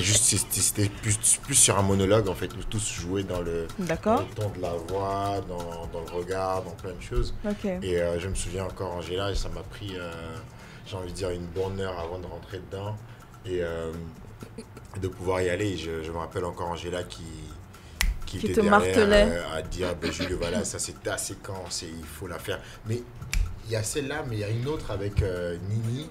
c'était plus sur un monologue, en fait. Nous tous jouaient dans le ton de la voix, dans le regard, dans plein de choses. Okay. Et je me souviens encore, Angela, ça m'a pris, j'ai envie de dire, une bonne heure avant de rentrer dedans. Et de pouvoir y aller. Je me rappelle encore Angela qui était te derrière, martelait. À dire, voilà, ça c'est ta séquence et il faut la faire. Mais il y a celle-là, mais il y a une autre avec Nini.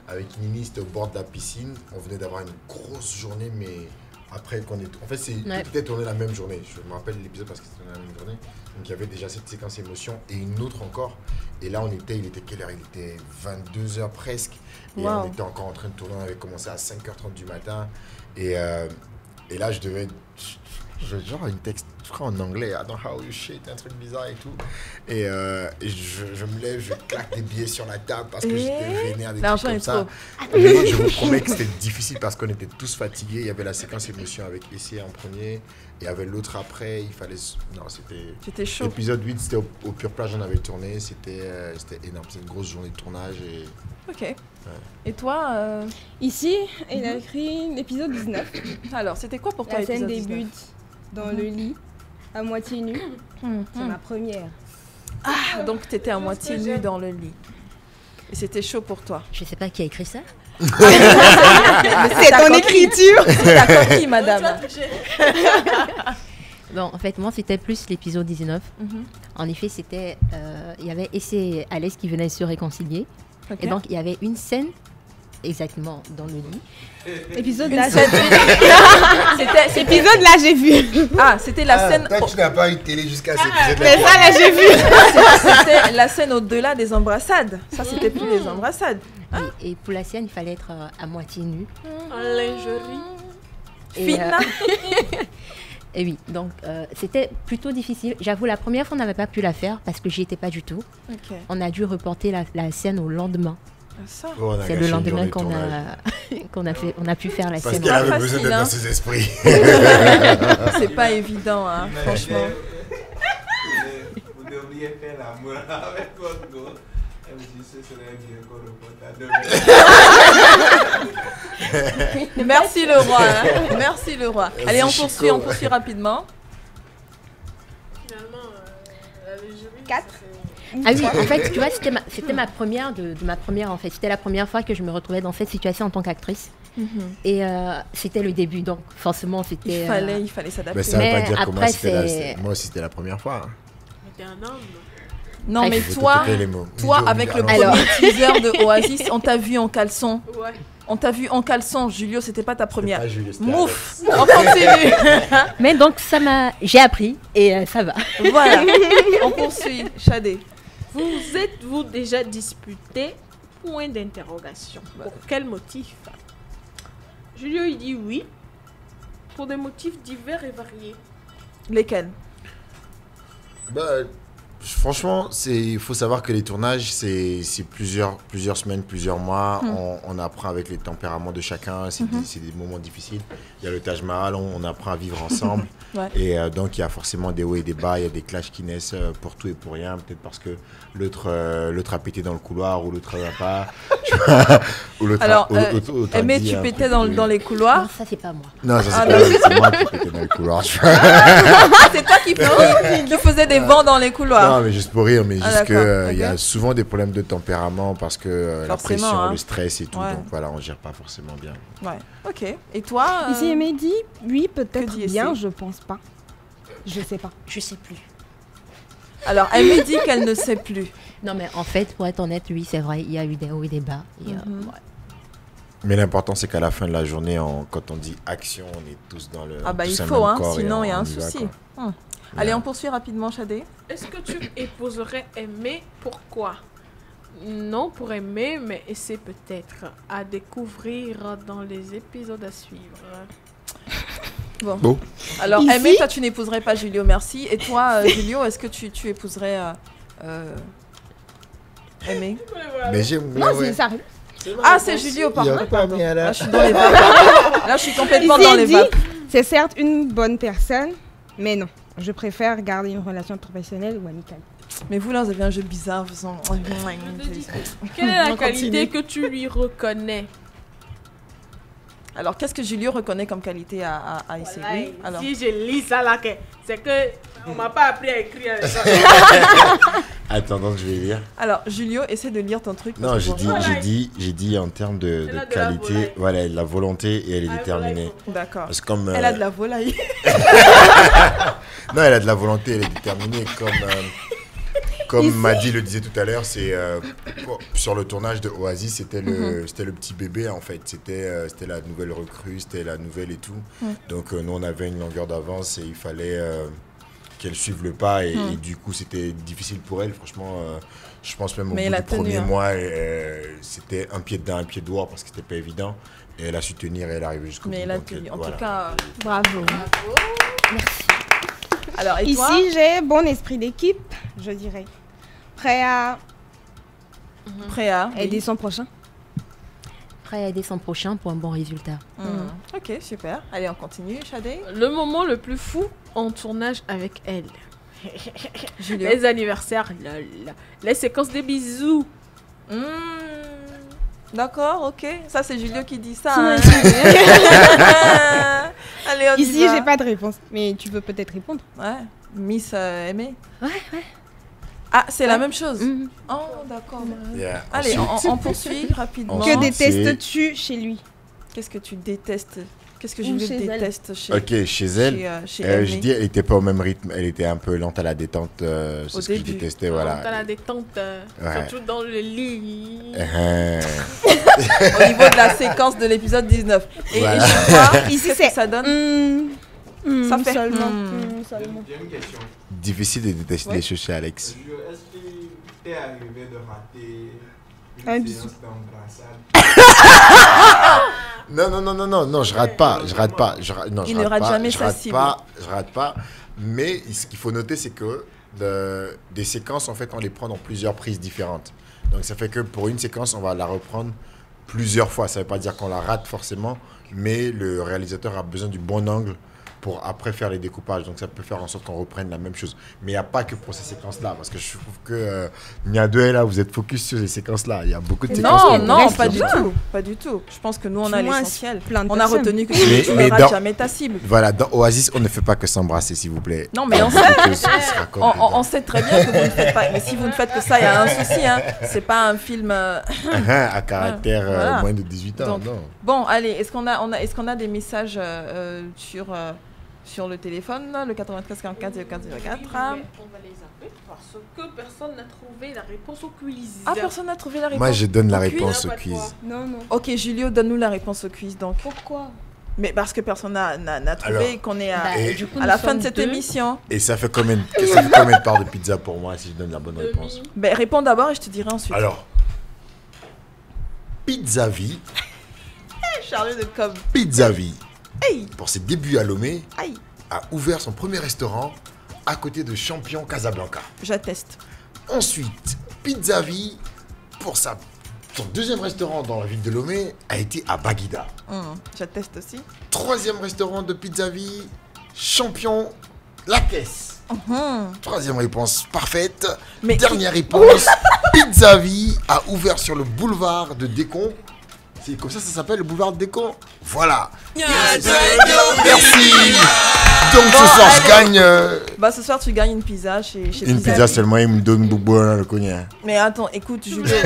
Avec Nini, c'était au bord de la piscine. On venait d'avoir une grosse journée, mais après qu'on est... En fait, tout était tourné la même journée. Je me rappelle l'épisode parce que c'était la même journée. Donc il y avait déjà cette séquence émotion et une autre encore. Et là, il était quelle heure? Il était 22h presque. Et on était encore en train de tourner. On avait commencé à 5h30 du matin. Et là, je devais... genre une texte, je crois en anglais, I don't know how you shit, un truc bizarre et tout. Et je me lève, je claque des billets sur la table parce que j'étais vénère, des trucs comme ça. Mais je vous promets que c'était difficile parce qu'on était tous fatigués. Il y avait la séquence émotion avec Essai en premier et il y avait l'autre après. Il fallait... Non, c'était chaud. L'épisode 8, c'était au Pure Plage, on avait tourné. C'était énorme. C'était une grosse journée de tournage. Ok. Ouais. Et toi Ici, il a écrit l'épisode 19. Alors, c'était quoi pour toi la scène l'épisode 19? débute dans le lit, à moitié nu. C'est ma première. Ah, donc tu étais à moitié nu dans le lit. Et c'était chaud pour toi. Je sais pas qui a écrit ça. C'est ton écriture. C'est ta copie, madame. Bon, en fait, moi, c'était plus l'épisode 19. En effet, c'était... il y avait Essai et Alex qui venaient se réconcilier. Okay. Et donc, il y avait une scène exactement dans le lit. Épisode là, épisode là, j'ai vu. Ah, c'était la scène... Toi, tu n'as pas eu de télé jusqu'à cet épisode-là. Mais ça, là, j'ai vu. C'était la scène au-delà des embrassades. Ça, c'était plus les embrassades. Hein? Et pour la scène, il fallait être à moitié nu. En lingerie. Fine. Et oui, donc c'était plutôt difficile. J'avoue, la première fois, on n'avait pas pu la faire parce que j'y étais pas du tout. Okay. On a dû reporter la scène au lendemain. C'est le lendemain qu'on a pu faire la parce scène. Parce qu'elle avait besoin d'être dans ses esprits. C'est pas évident, hein, franchement. Vous devriez faire l'amour avec votre gosse. Merci le roi. Hein. Merci le roi. Allez, on poursuit rapidement. 4. Ah oui, en fait, tu vois, c'était ma première de ma première en fait. C'était la première fois que je me retrouvais dans cette situation en tant qu'actrice. Et c'était le début, donc forcément c'était. Il fallait s'adapter. Mais ça veut pas dire que après, moi c'était la première fois. Hein. Mais t'es un homme. Non, mais toi avec le premier teaser de Oasis, on t'a vu en caleçon. Ouais. On t'a vu en caleçon, Julio, c'était pas ta première. Mouf, on continue. Mais donc j'ai appris et ça va. Voilà, on poursuit. Shadé. Vous êtes-vous déjà disputé? Point d'interrogation. Pour quel motif? Julio, il dit oui. Pour des motifs divers et variés. Lesquels? Franchement, il faut savoir que les tournages, c'est plusieurs semaines, plusieurs mois. On apprend avec les tempéraments de chacun. C'est des moments difficiles. Il y a le Taj Mahal, on apprend à vivre ensemble. Et donc, il y a forcément des hauts et des bas. Il y a des clashs qui naissent pour tout et pour rien. Peut-être parce que l'autre a pété dans le couloir ou l'autre n'a pas. Alors, mais tu pétais dans les couloirs? Non, ça, c'est pas moi. Non, ça, c'est moi qui pétais dans les couloirs. C'est toi qui faisais des vents dans les couloirs. Non, mais juste pour rire, mais juste qu'il y a souvent des problèmes de tempérament parce que la pression, le stress et tout. Donc voilà, on gère pas forcément bien. Ouais, ok. Et toi Ici, Aimé dit oui, peut-être bien, je pense pas. Je sais pas. Je sais plus. Alors, elle me dit qu'elle ne sait plus. Non, mais en fait, pour être honnête, oui, c'est vrai, il y a eu des hauts et des bas. Et, Mais l'important, c'est qu'à la fin de la journée, quand on dit action, on est tous dans le. Ah, bah il faut, hein, sinon il y a un souci. Allez, on poursuit rapidement, Shadé. Est-ce que tu épouserais Aimé? Pourquoi? Non pour Aimé, mais essaie peut-être à découvrir dans les épisodes à suivre. Bon. Alors, Aimé, toi, tu n'épouserais pas Julio, merci. Et toi, Julio, est-ce que tu épouserais Aimé? Mais j'aime. Non, c'est ça. Ah, c'est Julio, pardon. Là, je suis dans les vapes. Là, je suis complètement dans les vapes. C'est certes une bonne personne, mais non. Je préfère garder une relation professionnelle ou amicale. Mais vous, là, vous avez un jeu bizarre. Quelle est la qualité que tu lui reconnais? Alors, qu'est-ce que Julio reconnaît comme qualité à essayer? Voilà, Oui, alors. Si je lis ça là, c'est que on m'a pas appris à écrire. Attends, donc je vais lire. Alors, Julio, essaie de lire ton truc. Non, j'ai dit en termes de qualité, voilà, elle a la volonté et elle est déterminée. D'accord. Comme, elle a de la volaille. Non, elle a de la volonté, elle est déterminée. Comme Madi le disait tout à l'heure, c'est sur le tournage de Oasis, c'était le petit bébé en fait. C'était la nouvelle recrue, c'était la nouvelle et tout. Donc nous, on avait une longueur d'avance et il fallait qu'elle suive le pas. Et du coup, c'était difficile pour elle. Franchement, je pense même au bout du premier mois, c'était un pied dedans, un pied dehors parce que c'était pas évident. Et elle a su tenir et elle est arrivée jusqu'au bout. Mais elle a tenu. En tout cas, bravo. Merci. Alors, et toi? Ici, j'ai bon esprit d'équipe, je dirais. Prêt à aider son prochain. Prêt à aider son prochain pour un bon résultat. Ok, super. Allez, on continue, Shadé. Le moment le plus fou en tournage avec elle. Julio. Les anniversaires, les séquences des bisous. D'accord, ok. Ça, c'est Julio qui dit ça. Hein. Allez, on Ici, y va. j'ai pas de réponse, mais tu veux peut-être répondre. Ouais. Miss Aimé. Ouais. Ah, c'est la même chose. Oh, d'accord. Yeah. Allez, on poursuit rapidement. Que détestes-tu chez lui? Qu'est-ce que tu détestes? Qu'est-ce que Julio déteste chez Ok, chez elle, je dis, elle était pas au même rythme. Elle était un peu lente à la détente. C'est ce que je détestais, voilà. Lente à la détente, surtout dans le lit. Au niveau de la séquence de l'épisode 19. Et Voilà. chez toi, ici, c'est ça donne. Ça fait seulement. J'ai une question. Difficile de détester les choses chez Alex. Est-ce qu'il t'est arrivé de rater Un une bisou. séance d'embrassade? Non, je rate pas. Il ne rate jamais sa cible. Je rate pas. Mais ce qu'il faut noter, c'est que des séquences, en fait, on les prend dans plusieurs prises différentes. Donc ça fait que pour une séquence, on va la reprendre plusieurs fois. Ça ne veut pas dire qu'on la rate forcément, mais le réalisateur a besoin du bon angle pour après faire les découpages. Donc ça peut faire en sorte qu'on reprenne la même chose. Mais il n'y a pas que pour ces séquences-là, parce que je trouve que Nia2, là, vous êtes focus sur ces séquences-là. Il y a beaucoup de séquences. Non, pas du tout. Pas du tout. Je pense que nous, on a l'essentiel. On a retenu que tu ne verras jamais ta cible. Voilà, dans Oasis, on ne fait pas que s'embrasser, s'il vous plaît. Non, mais on sait. On sait très bien que vous ne faites pas. Mais si vous ne faites que ça, il y a un souci. Hein. C'est pas un film à caractère moins de 18 ans. Donc, non. Bon, allez, est-ce qu'on a des messages sur le téléphone, le 93 44 04 04 On va les appeler parce que personne n'a trouvé la réponse au quiz. Ah, personne n'a trouvé la réponse. Moi, je donne la réponse au quiz. Non. Ok, Julio, donne-nous la réponse au quiz. Donc. Pourquoi? Mais parce que personne n'a trouvé qu'on est à la fin de cette émission. Et ça fait combien de parts de pizza pour moi si je donne la bonne réponse? Ben, réponds d'abord et je te dirai ensuite. Alors, Pizza Vie. Charlie de Com. Pizza Vie, hey. Pour ses débuts à Lomé, Aïe. a ouvert son premier restaurant à côté de Champion Casablanca. J'atteste. Ensuite, Pizza Vie, pour son deuxième restaurant dans la ville de Lomé, a été à Baguida. J'atteste aussi. Troisième restaurant de Pizza Vie, Champion La Caisse. Troisième réponse parfaite. Mais dernière réponse, Pizza Vie a ouvert sur le boulevard de Décon. C'est comme ça s'appelle, le boulevard de Décon. Voilà. Merci. Donc ce soir, je gagne... ce soir, tu gagnes une pizza chez une pizza seulement, il me donne beaucoup le cognac. Mais attends, écoute, Julien.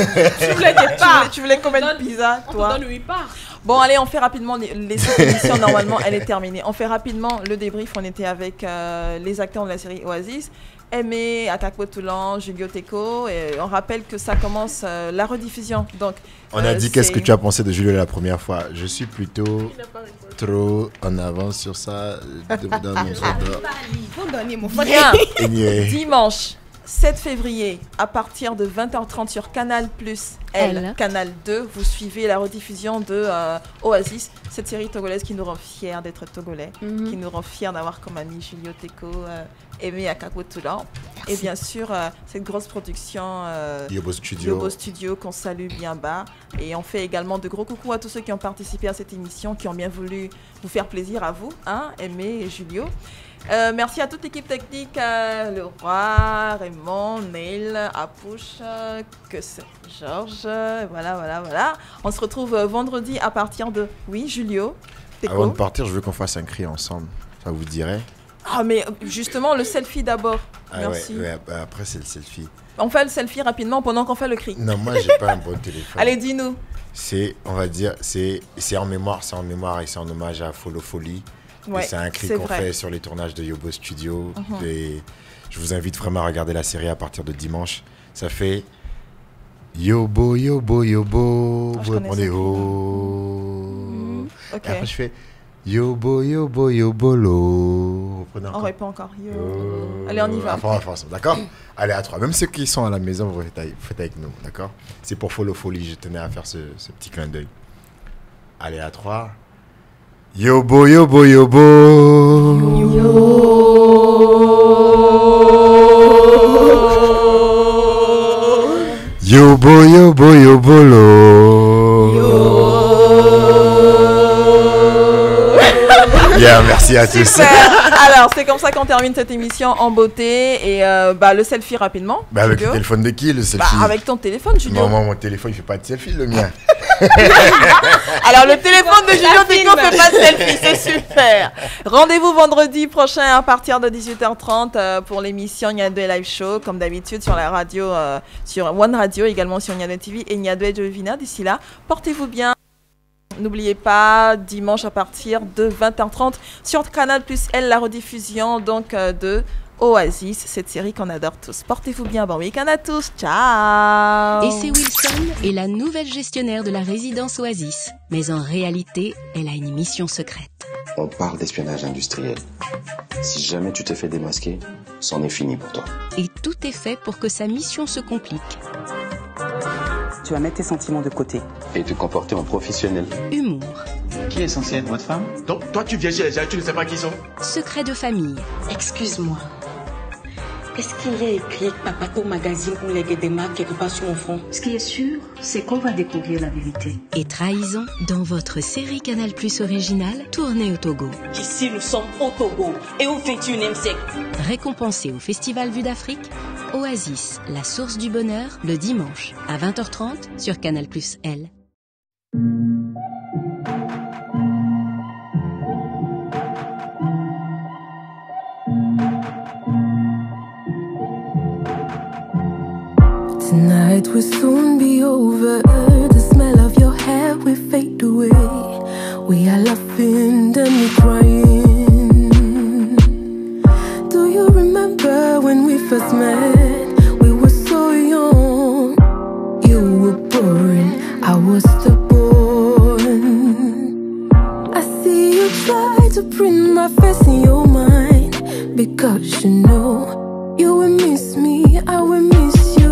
tu voulais combien de pizzas, toi? On te donne 8 parts. Bon, allez, on fait rapidement cette émission. Normalement, elle est terminée. On fait rapidement le débrief. On était avec les acteurs de la série Oasis. Aimé, Akakpo Toulan, Julio Teco. Et on rappelle que ça commence la rediffusion. Donc, on a dit qu'est-ce que tu as pensé de Julio la première fois. Je suis plutôt trop en avance sur ça. Dimanche 7 février, à partir de 20h30 sur Canal Plus L, Canal 2, vous suivez la rediffusion de Oasis, cette série togolaise qui nous rend fiers d'être togolais, qui nous rend fiers d'avoir comme ami Julio Teco, Aimé Akakpo Toulan, et bien sûr cette grosse production Yobo Studio qu'on salue bien bas. Et on fait également de gros coucou à tous ceux qui ont participé à cette émission, qui ont bien voulu vous faire plaisir à vous, hein, Aimé et Julio. Merci à toute l'équipe technique, le roi, Raymond, Neil, Apouche, Georges, voilà. On se retrouve vendredi à partir de... Oui, Julio. Avant de partir, je veux qu'on fasse un cri ensemble. Ça vous dirait? Ah, mais justement, le selfie d'abord. Merci. Ouais, après, c'est le selfie. On fait le selfie rapidement pendant qu'on fait le cri. Non, moi, j'ai pas un bon téléphone. Allez, dis-nous. C'est, on va dire, c'est en mémoire et c'est en hommage à Follow Folly. Ouais, c'est un cri qu'on fait sur les tournages de Yobo Studio. Et je vous invite vraiment à regarder la série à partir de dimanche. Ça fait Yobo, Yobo, Yobo. Vous répondez oh. Et après, je fais Yobo, Yobo, Yobolo. On répond encore. Yo. Allez, on y va. Enfin, d'accord. Allez, à 3. Même ceux qui sont à la maison, vous faites avec nous. D'accord. C'est pour Follow Folly. Je tenais à faire ce petit clin d'œil. Allez, à 3. Yobo, Yobo, Yobo. Yobo, Yobo, Yobolo. Yeah, merci à tous. Alors, c'est comme ça qu'on termine cette émission en beauté. Et le selfie rapidement. Avec le téléphone de qui, le selfie? Avec ton téléphone, Julio. Non, mon téléphone, il fait pas de selfie, le mien. Alors, le téléphone de Julio Teco fait pas de selfie, c'est super. Rendez-vous vendredi prochain à partir de 18h30 pour l'émission Nia2 Live Show, comme d'habitude sur la radio, sur One Radio, également sur Nia2 TV et Nia2 Jovina. D'ici là, portez-vous bien. N'oubliez pas, dimanche à partir de 20h30 sur Canal Plus L, la rediffusion donc de Oasis, cette série qu'on adore tous. Portez-vous bien, bon week-end à tous, ciao. Et c'est Wilson est la nouvelle gestionnaire de la résidence Oasis. Mais en réalité, elle a une mission secrète. On parle d'espionnage industriel. Si jamais tu te fais démasquer, c'en est fini pour toi. Et tout est fait pour que sa mission se complique. Tu vas mettre tes sentiments de côté. Et te comporter en professionnel. Humour. Qui est censé être votre femme? Donc, toi, tu viens chez les gens, tu ne sais pas qui ils sont? Secret de famille. Excuse-moi. Est-ce qu'il y a écrit Papato Magazine ou les Guédémarques quelque part sur mon front? Ce qui est sûr, c'est qu'on va découvrir la vérité. Et Trahison dans votre série Canal+ originale tournée au Togo. Ici, nous sommes au Togo et au 21e siècle. Récompensé au Festival Vue d'Afrique, Oasis, la source du bonheur, le dimanche à 20h30 sur Canal+ L. Tonight will soon be over. The smell of your hair will fade away. We are laughing, then we're crying. Do you remember when we first met? We were so young. You were boring, I was stubborn. I see you try to print my face in your mind, because you know you will miss me, I will miss you.